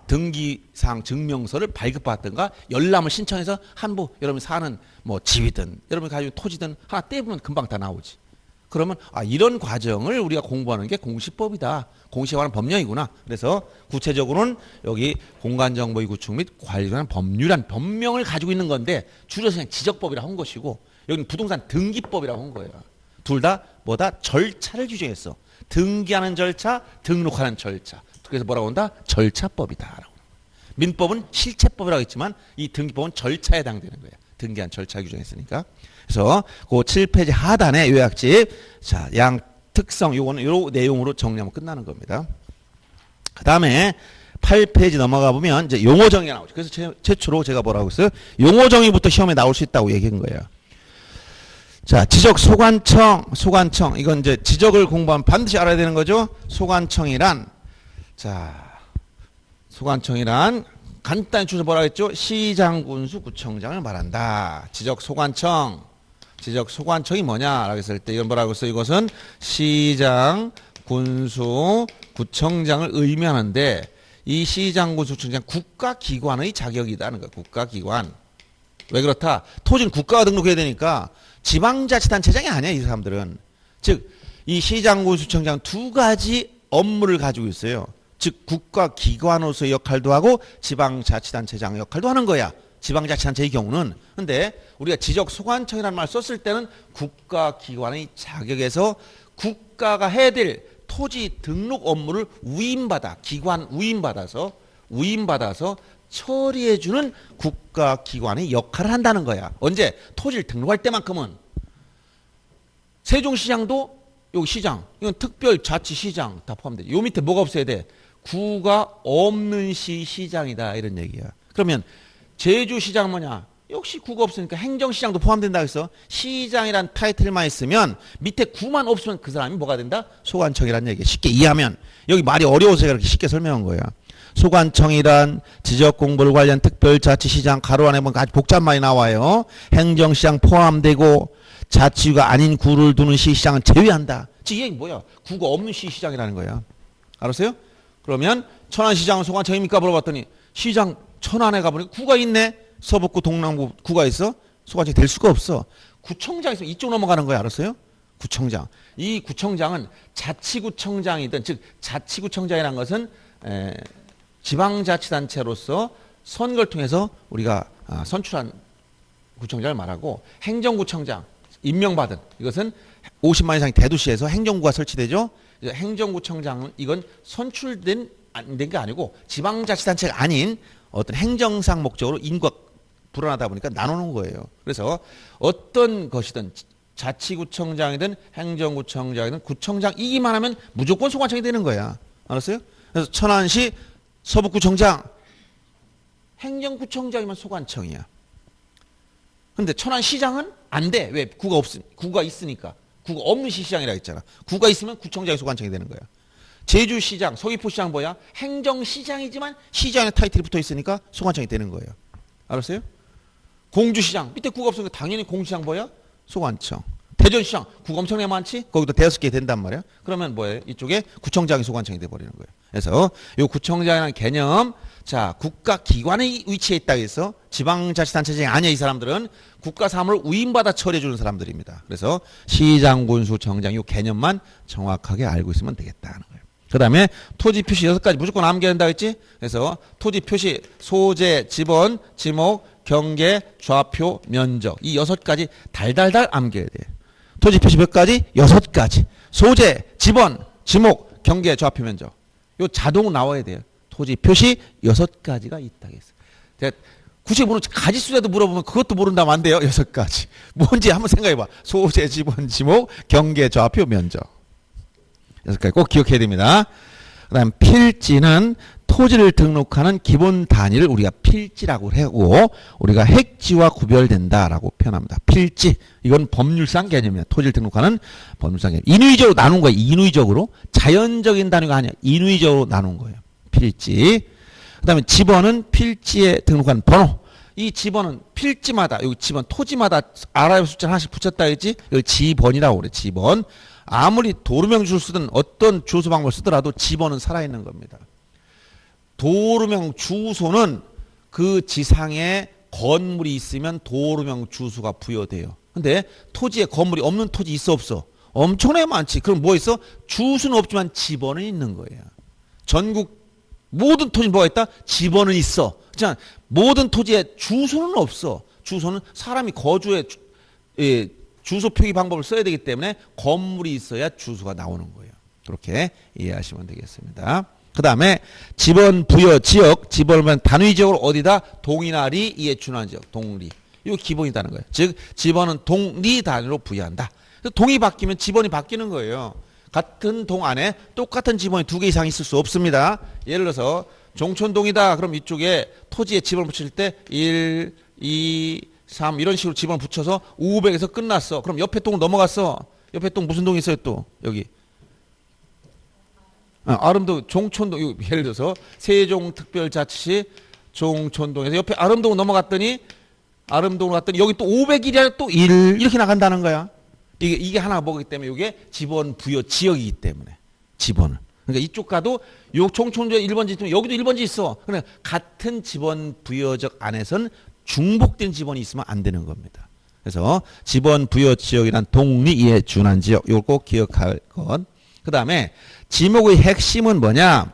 등기상 증명서를 발급받든가 열람을 신청해서 한부 여러분이 사는 뭐 집이든 여러분이 가지고 토지든 하나 떼보면 금방 다 나오지. 그러면 이런 과정을 우리가 공부하는 게 공시법이다. 공시에 관한 법령이구나. 그래서 구체적으로는 여기 공간정보의 구축 및 관리에 관한 법률한 법명을 가지고 있는 건데 줄여서 그냥 지적법이라고 한 것이고 여기는 부동산 등기법이라고 한 거예요. 둘 다 뭐다? 절차를 규정했어. 등기하는 절차, 등록하는 절차. 그래서 뭐라고 한다? 절차법이다. 민법은 실체법이라고 했지만 이 등기법은 절차에 해당되는 거예요. 등기한 절차 규정했으니까. 그래서 그 7페이지 하단에 요약집 자, 양 특성 요거는 요 내용으로 정리하면 끝나는 겁니다. 그다음에 8페이지 넘어가 보면 이제 용어 정의가 나오죠. 그래서 최초로 제가 뭐라고 했어요? 용어 정의부터 시험에 나올 수 있다고 얘기한 거예요. 자, 지적 소관청 이건 이제 지적을 공부하면 반드시 알아야 되는 거죠. 소관청이란 간단히 줄여서 뭐라 했죠? 시장군수 구청장을 말한다. 지적 소관청이 뭐냐라고 했을 때 이건 뭐라고 했어요? 이것은 시장 군수 구청장을 의미하는데 이 시장 군수 구청장 국가기관의 자격이다는 거야. 국가기관. 왜 그렇다? 토지는 국가가 등록해야 되니까 지방자치단체장이 아니야, 이 사람들은. 즉, 이 시장 군수청장 두 가지 업무를 가지고 있어요. 즉, 국가기관으로서의 역할도 하고 지방자치단체장 역할도 하는 거야. 지방자치단체의 경우는. 근데 우리가 지적소관청이라는 말 썼을 때는 국가기관의 자격에서 국가가 해야 될 토지 등록 업무를 기관 위임받아서 처리해주는 국가기관의 역할을 한다는 거야. 언제? 토지를 등록할 때만큼은. 세종시장도 여기 시장, 이건 특별자치시장 다 포함되죠. 요 밑에 뭐가 없어야 돼? 구가 없는 시장이다, 이런 얘기야. 그러면 제주시장 뭐냐? 역시 구가 없으니까 행정시장도 포함된다 그래서 시장이란 타이틀만 있으면 밑에 구만 없으면 그 사람이 뭐가 된다? 소관청이란 얘기야. 쉽게 이해하면. 여기 말이 어려워서 그렇게 쉽게 설명한 거야. 소관청이란 지적공부를 관련 특별자치시장 가로 안에 보면 아주 복잡한 말이 나와요. 행정시장 포함되고 자치구가 아닌 구를 두는 시시장은 제외한다. 즉 이게 뭐야? 구가 없는 시시장이라는 거야. 알았어요? 그러면 천안시장은 소관청입니까? 물어봤더니 시장 천안에 가보니까 구가 있네. 서북구 동남구 구가 있어. 소관청이 될 수가 없어. 구청장 있으면 이쪽 넘어가는 거야. 알았어요? 구청장. 이 구청장은 자치구청장이든 즉 자치구청장이라는 것은 지방자치단체로서 선거를 통해서 우리가 선출한 구청장을 말하고 행정구청장 임명받은 이것은 50만 이상의 대도시에서 행정구가 설치되죠. 행정구청장은 이건 선출된 안 된 게 아니고 지방자치단체가 아닌 어떤 행정상 목적으로 인구가 불어나다 보니까 나누는 거예요. 그래서 어떤 것이든 자치구청장이든 행정구청장이든 구청장이기만 하면 무조건 소관청이 되는 거야. 알았어요? 그래서 천안시 서북구청장 행정구청장이면 소관청이야. 근데 천안시장은 안 돼. 왜? 구가 있으니까. 구가 없는 시시장이라 했잖아. 구가 있으면 구청장이 소관청이 되는 거야. 제주시장, 서귀포시장 뭐야? 행정시장이지만 시장의 타이틀이 붙어 있으니까 소관청이 되는 거예요. 알았어요? 공주시장 밑에 구가 없으니까 당연히 공주시장 뭐야? 소관청. 대전시장 구가 엄청나게 많지? 거기도 5개 된단 말이야. 그러면 뭐예요? 이쪽에 구청장이 소관청이 돼버리는 거예요. 그래서 이 구청장이라는 개념, 자 국가기관의 위치에 있다 해서 지방자치단체장이 아니야. 이 사람들은 국가 사무를 위임받아 처리해주는 사람들입니다. 그래서 시장, 군수, 청장 이 개념만 정확하게 알고 있으면 되겠다는 거예요. 그 다음에 토지 표시 6가지 무조건 암기해야 된다 했지? 그래서 토지 표시, 소재, 지번, 지목, 경계, 좌표, 면적 이 6가지 달달달 암기해야 돼. 토지 표시 몇 가지? 6가지. 소재, 지번, 지목, 경계, 좌표, 면적. 요 자동 나와야 돼요. 토지 표시 6가지가 있다 했어. 굳이 모르는 가지수라도 물어보면 그것도 모른다면 안 돼요. 6가지. 뭔지 한번 생각해봐. 소재, 지번, 지목, 경계, 좌표, 면적. 6가지 꼭 기억해야 됩니다. 그 다음 필지는 토지를 등록하는 기본 단위를 우리가 필지라고 하고 우리가 획지와 구별된다라고 표현합니다. 필지 이건 법률상 개념이야. 토지를 등록하는 법률상 개념. 인위적으로 나눈 거예요. 인위적으로. 자연적인 단위가 아니야. 인위적으로 나눈 거예요. 필지. 그 다음에 지번은 필지에 등록한 번호. 이 지번은 필지마다 여기 지번 토지마다 알아야 숫자 하나씩 붙였다 했지. 이걸 지번이라고 그래. 지번. 아무리 도로명 주소를 쓰든 어떤 주소 방법을 쓰더라도 지번은 살아있는 겁니다. 도로명 주소는 그 지상에 건물이 있으면 도로명 주소가 부여돼요. 근데 토지에 건물이 없는 토지 있어 없어? 엄청나게 많지. 그럼 뭐 있어? 주소는 없지만 지번은 있는 거예요. 전국 모든 토지 뭐가 있다? 지번은 있어. 자, 모든 토지에 주소는 없어. 주소는 사람이 거주해 주소 표기 방법을 써야 되기 때문에 건물이 있어야 주소가 나오는 거예요. 그렇게 이해하시면 되겠습니다. 그 다음에 지번 부여 지역, 지번은 단위적으로 어디다? 동이나 리, 이에 준하는 지역, 동리. 이거 기본이다는 거예요. 즉 지번은 동리 단위로 부여한다. 동이 바뀌면 지번이 바뀌는 거예요. 같은 동 안에 똑같은 지번이 2개 이상 있을 수 없습니다. 예를 들어서 종촌동이다. 그럼 이쪽에 토지에 지번을 붙일 때 1, 2, 3 이런 식으로 지번을 붙여서 500에서 끝났어. 그럼 옆에 동을 넘어갔어. 옆에 동 무슨 동이 있어요 또? 여기. 아름동 종촌동 예를 들어서 세종특별자치시 종촌동에서 옆에 아름동을 넘어갔더니 아름동으로 갔더니 여기 또 500일이 아니라 또 1 이렇게 나간다는 거야. 이게 하나가 뭐기 때문에 이게 지번 부여 지역이기 때문에 지번을. 그러니까 이쪽 가도 요 총총조에 1번지 있으면 여기도 1번지 있어. 그러니까 같은 지번 부여적 안에선 중복된 지번이 있으면 안 되는 겁니다. 그래서 지번 부여 지역이란 동리에 준한 지역, 이걸 꼭 기억할 것. 그 다음에 지목의 핵심은 뭐냐?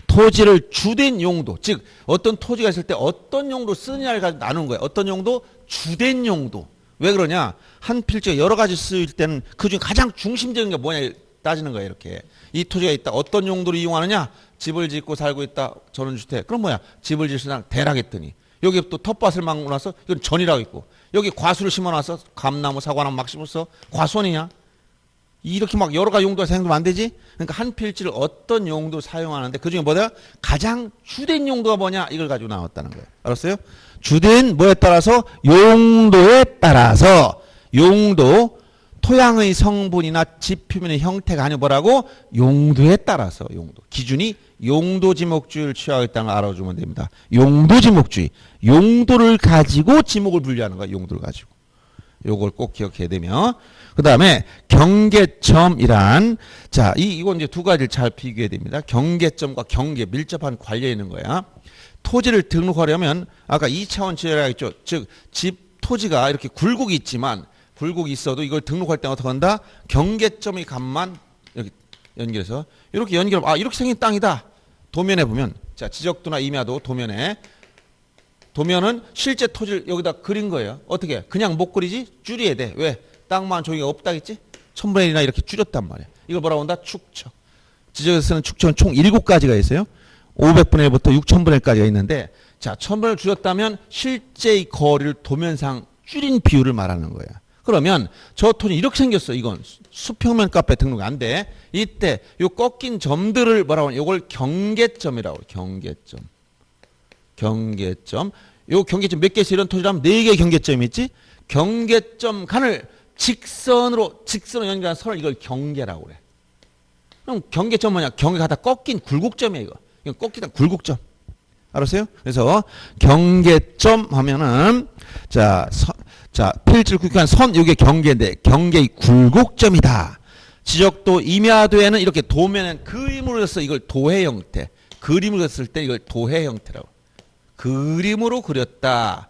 토지를 주된 용도, 즉 어떤 토지가 있을 때 어떤 용도 쓰느냐를 가지고 나누는 거예요. 어떤 용도? 주된 용도. 왜 그러냐? 한 필지가 여러 가지 쓰일 때는 그중에 가장 중심적인 게 뭐냐 따지는 거예요. 이렇게 이 토지가 있다. 어떤 용도로 이용하느냐? 집을 짓고 살고 있다. 전원주택. 그럼 뭐야? 집을 짓으나 대락했더니 여기 또 텃밭을 막고 나서 이건 전이라고 있고 여기 과수를 심어놔서 감나무 사과나무 막 심어서 과수원이냐? 이렇게 막 여러 가지 용도가 사용되면 안 되지? 그러니까 한 필지를 어떤 용도 사용하는데 그중에 뭐다? 가장 주된 용도가 뭐냐? 이걸 가지고 나왔다는 거예요. 알았어요? 주된 뭐에 따라서? 용도에 따라서 용도 토양의 성분이나 집 표면의 형태가 아니고 뭐라고? 용도에 따라서 용도. 기준이 용도지목주의를 취하겠다는 걸 알아주면 됩니다. 용도지목주의. 용도를 가지고 지목을 분류하는 거야. 용도를 가지고. 요걸 꼭 기억해야 되며. 그 다음에 경계점이란, 자, 이건 이제 두 가지를 잘 비교해야 됩니다. 경계점과 경계, 밀접한 관련이 있는 거야. 토지를 등록하려면 아까 2차원 지어라 했죠. 즉, 집 토지가 이렇게 굴곡이 있지만 굴곡이 있어도 이걸 등록할 때 어떻게 한다? 경계점의 값만 이렇게 연결해서 이렇게 연결, 이렇게 생긴 땅이다. 도면에 보면, 자, 지적도나 임야도 도면은 실제 토지를 여기다 그린 거예요. 어떻게? 그냥 못 그리지? 줄여야 돼. 왜? 땅만 저기가 없다겠지? 1000분의 1이나 이렇게 줄였단 말이야. 이걸 뭐라고 한다? 축척. 지적에서 쓰는 축척은 총 7가지가 있어요. 500분의 1부터 6000분의 1까지가 있는데, 자, 1000분의 1을 줄였다면 실제의 거리를 도면상 줄인 비율을 말하는 거야. 그러면 저 토지 이렇게 생겼어. 이건 수평면 값에 등록이 안 돼. 이때 요 꺾인 점들을 뭐라고 하냐? 요걸 경계점이라고. 경계점. 요 경계점 몇 개 있어? 이런 토지라면 4개의 경계점이 있지? 경계점 간을 직선으로 연결한 선을 이걸 경계라고 그래. 그럼 경계점 뭐냐? 경계가 다 꺾인 굴곡점이야 이거. 이건 꺾이다 굴곡점. 알았어요? 그래서 경계점 하면은 자 필지를 구획한 선 이게 경계인데 경계의 굴곡점이다. 지적도 임야도에는 이렇게 도면은 그림으로 해서 이걸 도해 형태. 그림으로 했을 때 이걸 도해 형태라고. 그림으로 그렸다.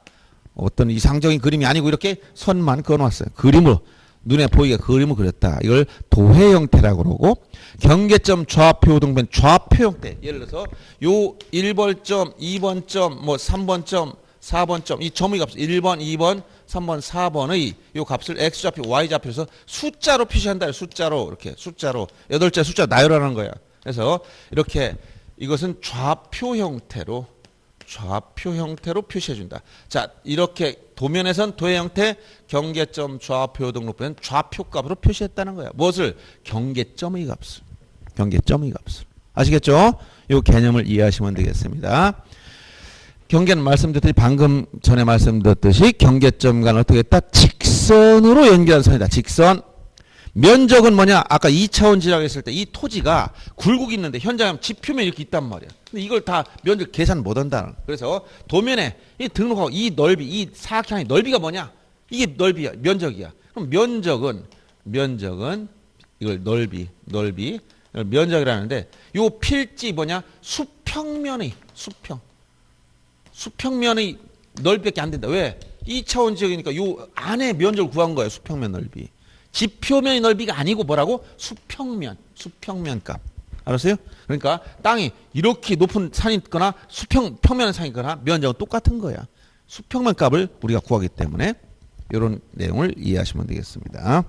어떤 이상적인 그림이 아니고 이렇게 선만 그어놨어요. 그림으로 눈에 보이게 그림을 그렸다. 이걸 도해 형태라고 그러고 경계점 좌표 등변 좌표 형태. 예를 들어서 요 1번점, 2번점, 뭐 3번점, 4번점 이 점의 값 1번, 2번, 3번, 4번의 요 값을 x좌표, y좌표에서 숫자로 표시한다. 숫자로 이렇게 숫자로 8자 숫자 나열하는 거야. 그래서 이렇게 이것은 좌표 형태로 표시해준다. 자, 이렇게 도면에선 도해 형태, 경계점 좌표 등록부는 좌표값으로 표시했다는 거야. 무엇을? 경계점의 값을. 아시겠죠? 이 개념을 이해하시면 되겠습니다. 경계는 말씀드렸듯이 방금 전에 말씀드렸듯이 경계점과는 어떻게 했다? 직선으로 연결한 선이다. 직선. 면적은 뭐냐? 아까 2차원 지라고 했을 때 이 토지가 굴곡이 있는데 현장에 집 표면이 이렇게 있단 말이야. 근데 이걸 다 면적 계산 못 한다는. 그래서 도면에 이 등록하고 이 넓이, 이 사각형의 넓이가 뭐냐? 이게 넓이야, 면적이야. 그럼 면적은 이걸 넓이 면적이라는데 요 필지 뭐냐? 수평면의 넓이밖에 안 된다. 왜? 2차원 지역이니까 요 안에 면적을 구한 거예요. 수평면 넓이. 지표면의 넓이가 아니고 뭐라고? 수평면 값. 알았어요? 그러니까 땅이 이렇게 높은 산이 있거나 평면의 산이 있거나 면적은 똑같은 거야. 수평면 값을 우리가 구하기 때문에 이런 내용을 이해하시면 되겠습니다.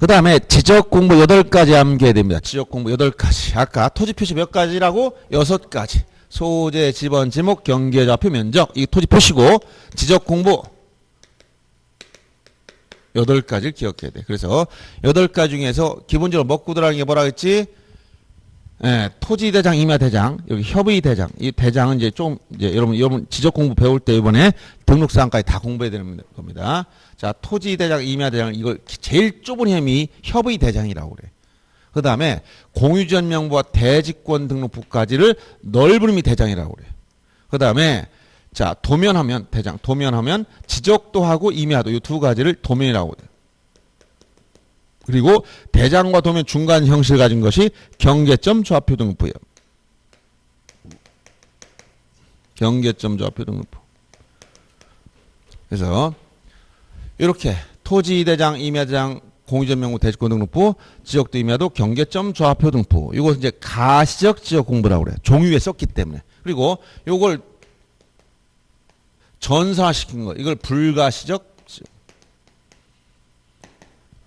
그 다음에 지적 공부 8가지 암기해야 됩니다. 지적 공부 8가지. 아까 토지 표시 몇 가지라고? 6가지. 소재, 지번, 지목, 경계, 좌표, 면적. 이 토지 표시고 지적 공부 8가지를 기억해야 돼. 그래서 8가지 중에서 기본적으로 먹고 들어가는 게 뭐라 했지? 토지 대장, 임야 대장, 여기 협의 대장. 이 대장은 이제 여러분 지적 공부 배울 때 이번에 등록 사항까지 다 공부해야 되는 겁니다. 자, 토지 대장, 임야 대장 이걸 제일 좁은 혐의 협의 대장이라고 그래. 그 다음에 공유전 명부와 대지권 등록부까지를 넓은 의미 대장이라고 그래. 그 다음에 자, 도면하면 지적도하고 임야도 이 2가지를 도면이라고 해요. 그리고 대장과 도면 중간 형식을 가진 것이 경계점 좌표 등급부예요. 경계점 좌표 등급부. 그래서 이렇게 토지대장, 임야대장, 공유전명부, 대지권 등록부, 지역도 임야도 경계점 좌표 등급부. 이것은 이제 가시적 지역 공부라고 그래요. 종이에 썼기 때문에. 그리고 이걸 전산화시킨 거. 이걸 불가시적.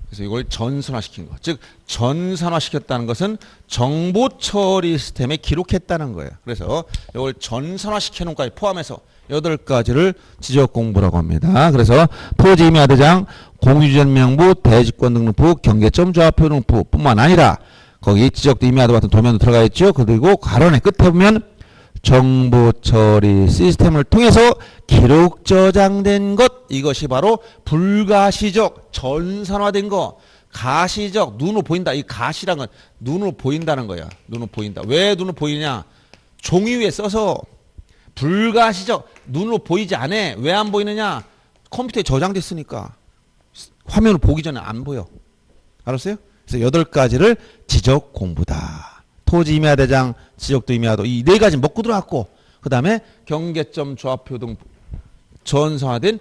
그래서 이걸 전산화시킨 거. 즉 전산화시켰다는 것은 정보 처리 시스템에 기록했다는 거예요. 그래서 이걸 전산화시켜 놓은 것까지 포함해서 8가지를 지적 공부라고 합니다. 그래서 토지 임야대장, 공유전명부, 대지권 등록부, 경계점 좌표 등록부 뿐만 아니라 거기 지적도 임야도 같은 도면도 들어가 있죠. 그리고 가론의 끝에 보면 정보 처리 시스템을 통해서 기록 저장된 것, 이것이 바로 불가시적 전산화된 거. 가시적 눈으로 보인다. 이 가시란 건 눈으로 보인다는 거야. 눈으로 보인다. 왜 눈으로 보이냐? 종이 위에 써서. 불가시적 눈으로 보이지 않아. 왜 안 보이느냐? 컴퓨터에 저장됐으니까. 화면을 보기 전에 안 보여. 알았어요? 그래서 8가지를 지적 공부다. 토지 임야대장, 지역도 임야도 이 4가지 먹고 들어왔고, 그 다음에 경계점 좌표 등 전산화된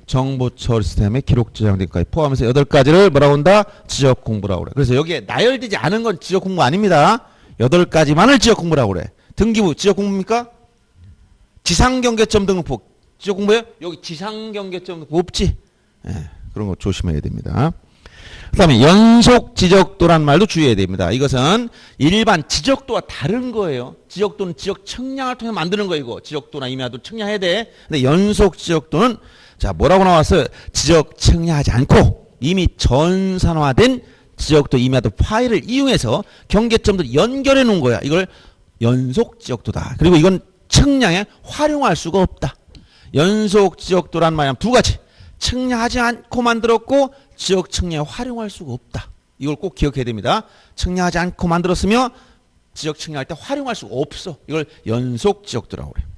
정보 처리 시스템에 기록 저장된 것까지 포함해서 8가지를 뭐라고 한다? 지적 공부라고 그래. 그래서 여기에 나열되지 않은 건 지적 공부 아닙니다. 8가지만을 지적 공부라고 그래. 등기부 지적 공부입니까? 지상경계점 등록부 지적 공부예요? 여기 지상경계점 등록부 없지? 예, 그런 거 조심해야 됩니다. 그 다음에 연속 지적도란 말도 주의해야 됩니다. 이것은 일반 지적도와 다른 거예요. 지적도는 지적 측량을 통해 만드는 거예요. 이거 지적도나 임야도 측량해야 돼. 근데 연속 지적도는 자 뭐라고 나왔어요? 지적 측량하지 않고 이미 전산화된 지적도 임야도 파일을 이용해서 경계점들 연결해 놓은 거야. 이걸 연속 지적도다. 그리고 이건 측량에 활용할 수가 없다. 연속 지적도란 말이야 2가지. 측량하지 않고 만들었고 지역 측량에 활용할 수가 없다. 이걸 꼭 기억해야 됩니다. 측량하지 않고 만들었으며 지역 측량할 때 활용할 수가 없어. 이걸 연속 지적도라고 그래요.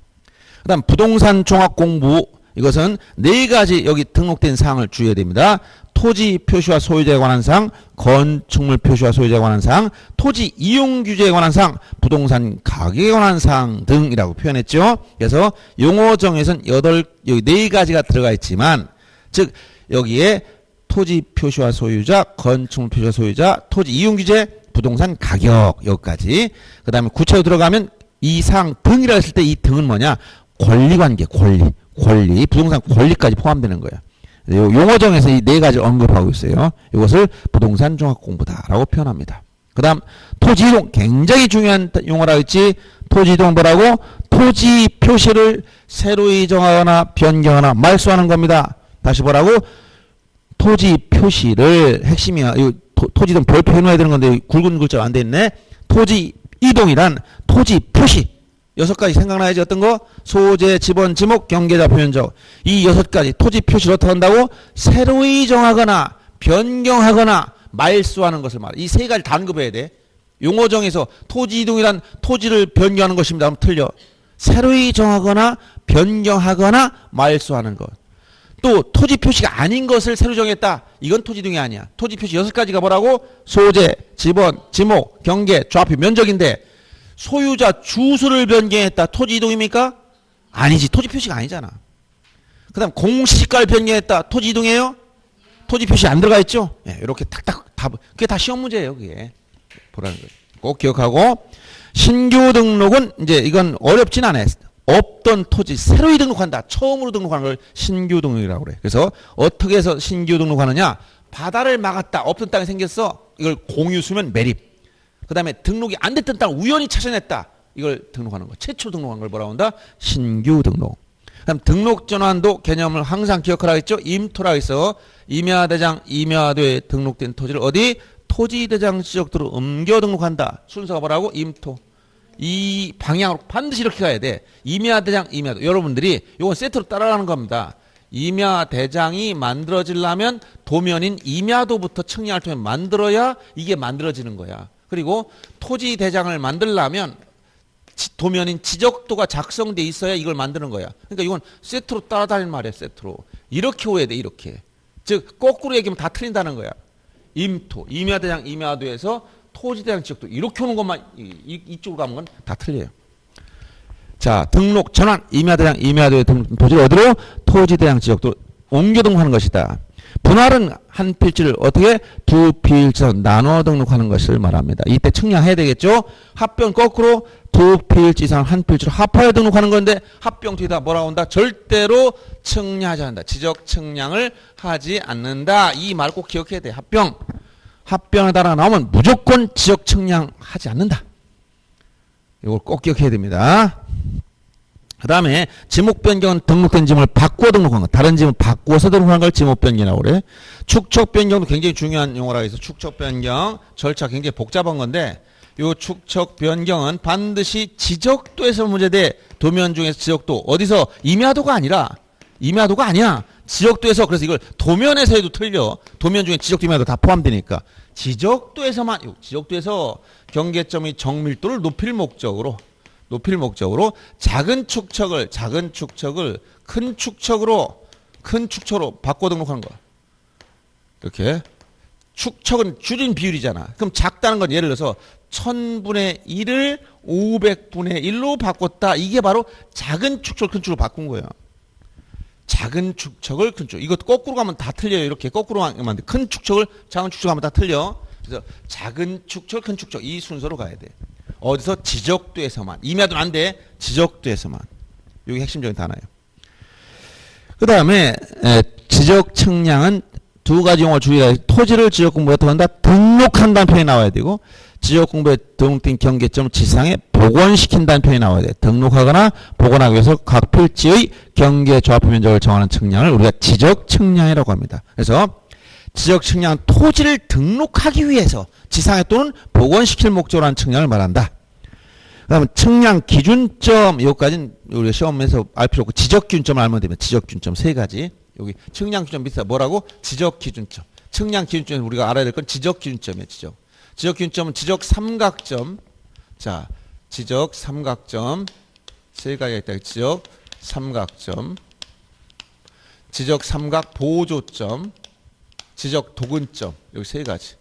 그 다음 부동산 종합 공부. 이것은 4가지 여기 등록된 사항을 주의해야 됩니다. 토지 표시와 소유자에 관한 사항, 건축물 표시와 소유자에 관한 사항, 토지 이용 규제에 관한 사항, 부동산 가격에 관한 사항 등이라고 표현했죠. 그래서 용어 정에서는 여기 4가지가 들어가 있지만, 즉 여기에 토지 표시와 소유자, 건축물 표시와 소유자, 토지 이용 규제, 부동산 가격 여기까지. 그 다음에 구체로 들어가면 이 사항 등이라고 했을 때 이 등은 뭐냐? 권리관계, 권리, 부동산 권리까지 포함되는 거예요. 용어정에서 이 4가지를 언급하고 있어요. 이것을 부동산 종합공부다라고 표현합니다. 그 다음 토지이동, 굉장히 중요한 용어라고 했지. 토지이동 뭐라고? 토지 표시를 새로이 정하거나 변경하거나 말소하는 겁니다. 다시 뭐라고? 토지 표시를 핵심이야. 이거 토지이동 별표 해놓아야 되는 건데 굵은 글자가 안 돼 있네. 토지이동이란 토지 표시 6가지 생각나야지. 어떤 거? 소재, 지번, 지목, 경계자, 표현적. 이 6가지 토지 표시를 어떻게 한다고? 새로이 정하거나 변경하거나 말소하는 것을 말해. 이 3가지 다 언급해야 돼. 용어정에서 토지 이동이란 토지를 변경하는 것입니다. 하면 틀려. 새로이 정하거나 변경하거나 말소하는 것. 또 토지 표시가 아닌 것을 새로 정했다. 이건 토지 이동이 아니야. 토지 표시 6가지가 뭐라고? 소재, 지번, 지목, 경계, 좌표, 면적인데 소유자 주소를 변경했다. 토지 이동입니까? 아니지. 토지 표시가 아니잖아. 그 다음 공시지가를 변경했다. 토지 이동이에요? 토지 표시 안 들어가 있죠? 예, 이렇게 탁탁 다, 그게 다 시험 문제예요. 그게. 보라는 거예요. 꼭 기억하고, 신규 등록은 이제 이건 어렵진 않아요. 없던 토지 새로이 등록한다. 처음으로 등록하는 걸 신규 등록이라고 그래. 그래서 어떻게 해서 신규 등록하느냐? 바다를 막았다. 없던 땅이 생겼어. 이걸 공유수면 매립. 그 다음에 등록이 안 됐던 땅을 우연히 찾아냈다. 이걸 등록하는 거. 최초 등록한 걸 뭐라고 한다? 신규 등록. 그다음 등록 전환도 개념을 항상 기억하라 했죠. 임토라 해서 임야대장, 임야도에 등록된 토지를 어디? 토지대장 지역도로 옮겨 등록한다. 순서가 뭐라고? 임토. 이 방향으로 반드시 이렇게 가야 돼. 임야대장, 임야도. 여러분들이 이건 세트로 따라가는 겁니다. 임야대장이 만들어지려면 도면인 임야도부터 측량을 통해 만들어야 이게 만들어지는 거야. 그리고 토지대장을 만들려면 도면인 지적도가 작성돼 있어야 이걸 만드는 거야. 그러니까 이건 세트로 따라다니는 말이야. 세트로. 이렇게 오야 돼. 이렇게. 즉 거꾸로 얘기하면 다 틀린다는 거야. 임토, 임야대장, 임야도에서 토지대장 지역도 이렇게 오는 것만 이쪽으로 가면 건 다 틀려요. 자, 등록 전환 임야대장, 임야도의 등록 토지를 어디로? 토지대장 지역도 옮겨 등록하는 것이다. 분할은 한 필지를 어떻게? 두 필지로 나눠 등록하는 것을 말합니다. 이때 측량해야 되겠죠? 합병 거꾸로 두 필지 이상 한 필지로 합하여 등록하는 건데 합병 뒤에다 뭐라고 한다? 절대로 측량하지 않는다. 지적 측량을 하지 않는다. 이 말 꼭 기억해야 돼. 합병에 따라 나오면 무조건 지적 측량하지 않는다. 이걸 꼭 기억해야 됩니다. 그 다음에 지목 변경은 등록된 지목을 바꾸어 등록한 것. 다른 지목을 바꾸어서 등록한 걸 지목 변경이라고 그래. 축척 변경도 굉장히 중요한 용어라고 해서 축척 변경 절차 굉장히 복잡한 건데 요 축척 변경은 반드시 지적도에서 문제돼. 도면 중에서 지적도 어디서 임야도가 아니야. 지적도에서. 그래서 이걸 도면에서 해도 틀려. 도면 중에 지적도 임야도 다 포함되니까 지적도에서만 지적도에서 경계점의 정밀도를 높일 목적으로 작은 축척을 큰 축척으로 바꿔 등록하는 거야. 이렇게 축척은 줄인 비율이잖아. 그럼 작다는 건 예를 들어서 1000분의 1을 500분의 1로 바꿨다. 이게 바로 작은 축척을 큰 축으로 바꾼 거예요. 작은 축척을 큰 축. 이것 거꾸로 가면 다 틀려요. 이렇게 거꾸로 가면 큰 축척을 작은 축척 하면 다 틀려. 그래서 작은 축척, 큰 축척 이 순서로 가야 돼. 어디서? 지적도에서만. 임야도는 안 돼. 지적도에서만. 이게 핵심적인 단어예요. 그 다음에 지적 측량은 두 가지 용어 주의해야 돼. 토지를 지적 공부에 어떻게 한다? 등록한다는 표현이 나와야 되고 지적 공부에 등록된 경계점을 지상에 복원시킨다는 표현이 나와야 돼. 등록하거나 복원하기 위해서 각 필지의 경계 조합표 면적을 정하는 측량을 우리가 지적 측량이라고 합니다. 그래서 지적 측량은 토지를 등록하기 위해서 지상에 또는 복원시킬 목적으로 하는 측량을 말한다. 그 다음에 측량 기준점, 여기까지는 우리가 시험에서 알 필요 없고 지적 기준점을 알면 됩니다. 지적 기준점 세 가지. 여기 측량 기준점 밑에 뭐라고? 지적 기준점. 측량 기준점 우리가 알아야 될 건 지적 기준점이에요. 지적 기준점은 지적 삼각점. 자, 지적 삼각점 세 가지가 있다. 지적 삼각점, 지적 삼각 보조점, 지적 도근점. 여기 세 가지.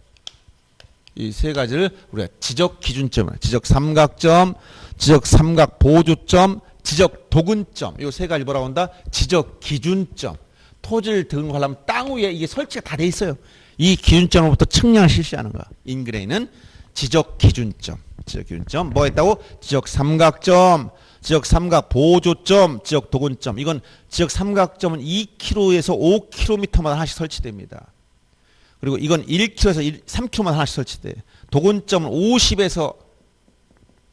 이 세 가지를 우리가 지적 기준점, 지적 삼각점, 지적 삼각 보조점, 지적 도근점. 이 세 가지 뭐라고 한다? 지적 기준점. 토지를 등록하려면 땅 위에 이게 설치가 다 돼 있어요. 이 기준점으로부터 측량을 실시하는 거야. 인그레이는 지적 기준점. 지적 기준점. 뭐 했다고? 지적 삼각점, 지적 삼각 보조점, 지적 도근점. 이건 지적 삼각점은 2km에서 5km마다 하나씩 설치됩니다. 그리고 이건 1km에서 3km마다 하나씩 설치돼. 도근점은 50에서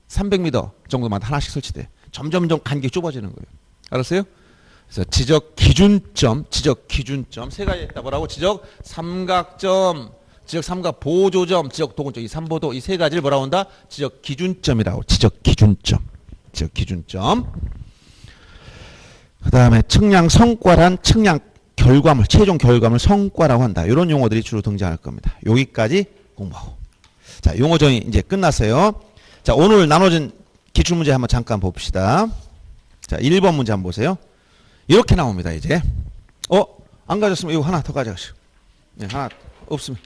300m 정도마다 하나씩 설치돼. 점점점 간격이 좁아지는 거예요. 알았어요? 그래서 지적 기준점 세 가지 있다. 뭐라고? 지적 삼각점, 지적 삼각 보조점, 지적 도근점. 이 삼보도 이 세 가지를 뭐라고 한다? 지적 기준점이라고. 지적 기준점. 그 다음에 측량 성과란 측량 결과물, 최종 결과물 성과라고 한다. 이런 용어들이 주로 등장할 겁니다. 여기까지 공부하고. 자, 용어 정의 이제 끝났어요. 자, 오늘 나눠진 기출문제 한번 잠깐 봅시다. 자, 1번 문제 한번 보세요. 이렇게 나옵니다, 이제. 안 가졌으면 이거 하나 더 가져가시오. 네, 하나 없으면.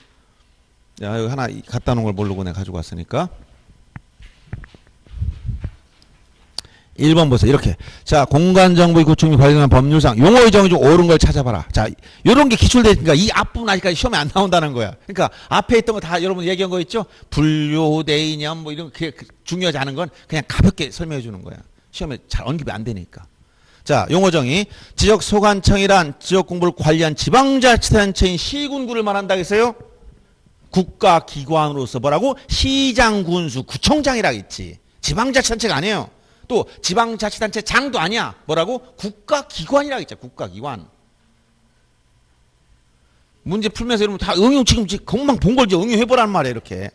야, 이거 하나 갖다 놓은 걸 모르고 내가 가지고 왔으니까. 1번 보세요. 이렇게. 자, 공간정보의 구축 및 발견한 법률상 용어의 정의 중 옳은 걸 찾아봐라. 자, 요런 게 기출되니까 이 앞부분 아직까지 시험에 안 나온다는 거야. 그러니까 앞에 있던 거 다 여러분 얘기한 거 있죠? 분류, 대이념 뭐 이런 게 중요하지 않은 건 그냥 가볍게 설명해 주는 거야. 시험에 잘 언급이 안 되니까. 자, 용어 정의. 지적 소관청이란 지역 공부를 관리한 지방자치단체인 시군구를 말한다 했어요. 국가기관으로서 뭐라고? 시장, 군수, 구청장이라고 했지. 지방자치단체가 아니에요. 또 지방자치단체 장도 아니야. 뭐라고? 국가기관이라고 했죠. 국가기관. 문제 풀면서 여러분 다 응용 지금 금방 본 걸 응용해보라는 말이에요. 이렇게.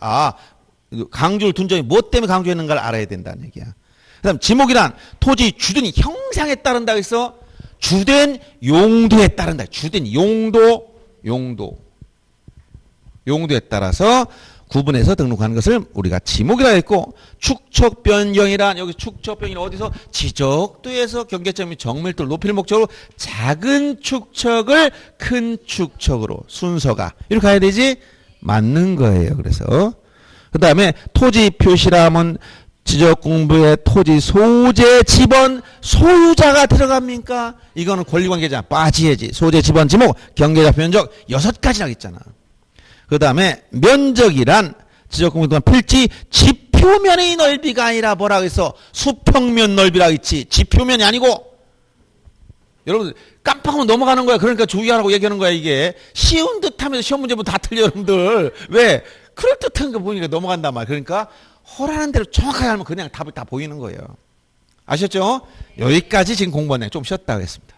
강조를 둔 점이 뭐 때문에 강조했는가를 알아야 된다는 얘기야. 그 다음 지목이란 토지 주된 형상에 따른다 해서 주된 용도에 따른다. 주된 용도에 따라서 구분해서 등록하는 것을 우리가 지목이라 했고, 축척 변경이란, 여기 축척 변경이 어디서? 지적도에서 경계점이 정밀도를 높일 목적으로 작은 축척을 큰 축척으로 순서가 이렇게 가야 되지. 맞는 거예요. 그래서 그 다음에 토지 표시라면 지적 공부에 토지 소재 지번 소유자가 들어갑니까? 이거는 권리관계자 빠지야지. 소재 지번 지목 경계좌표 면적 6가지나 있잖아. 그 다음에 면적이란 지적 공부 동안 필지 지표면의 넓이가 아니라 뭐라고 해서 수평면 넓이라고 있지. 지표면이 아니고. 여러분 깜빡하면 넘어가는 거야. 그러니까 주의하라고 얘기하는 거야. 이게 쉬운 듯 하면서 시험 문제 보면 다 틀려 여러분들. 왜? 그럴듯한 거 보니까 넘어간단 말이야. 그러니까 허라는 대로 정확하게 하면 그냥 답이 다 보이는 거예요. 아셨죠? 여기까지 지금 공부했네. 좀 쉬었다 하겠습니다.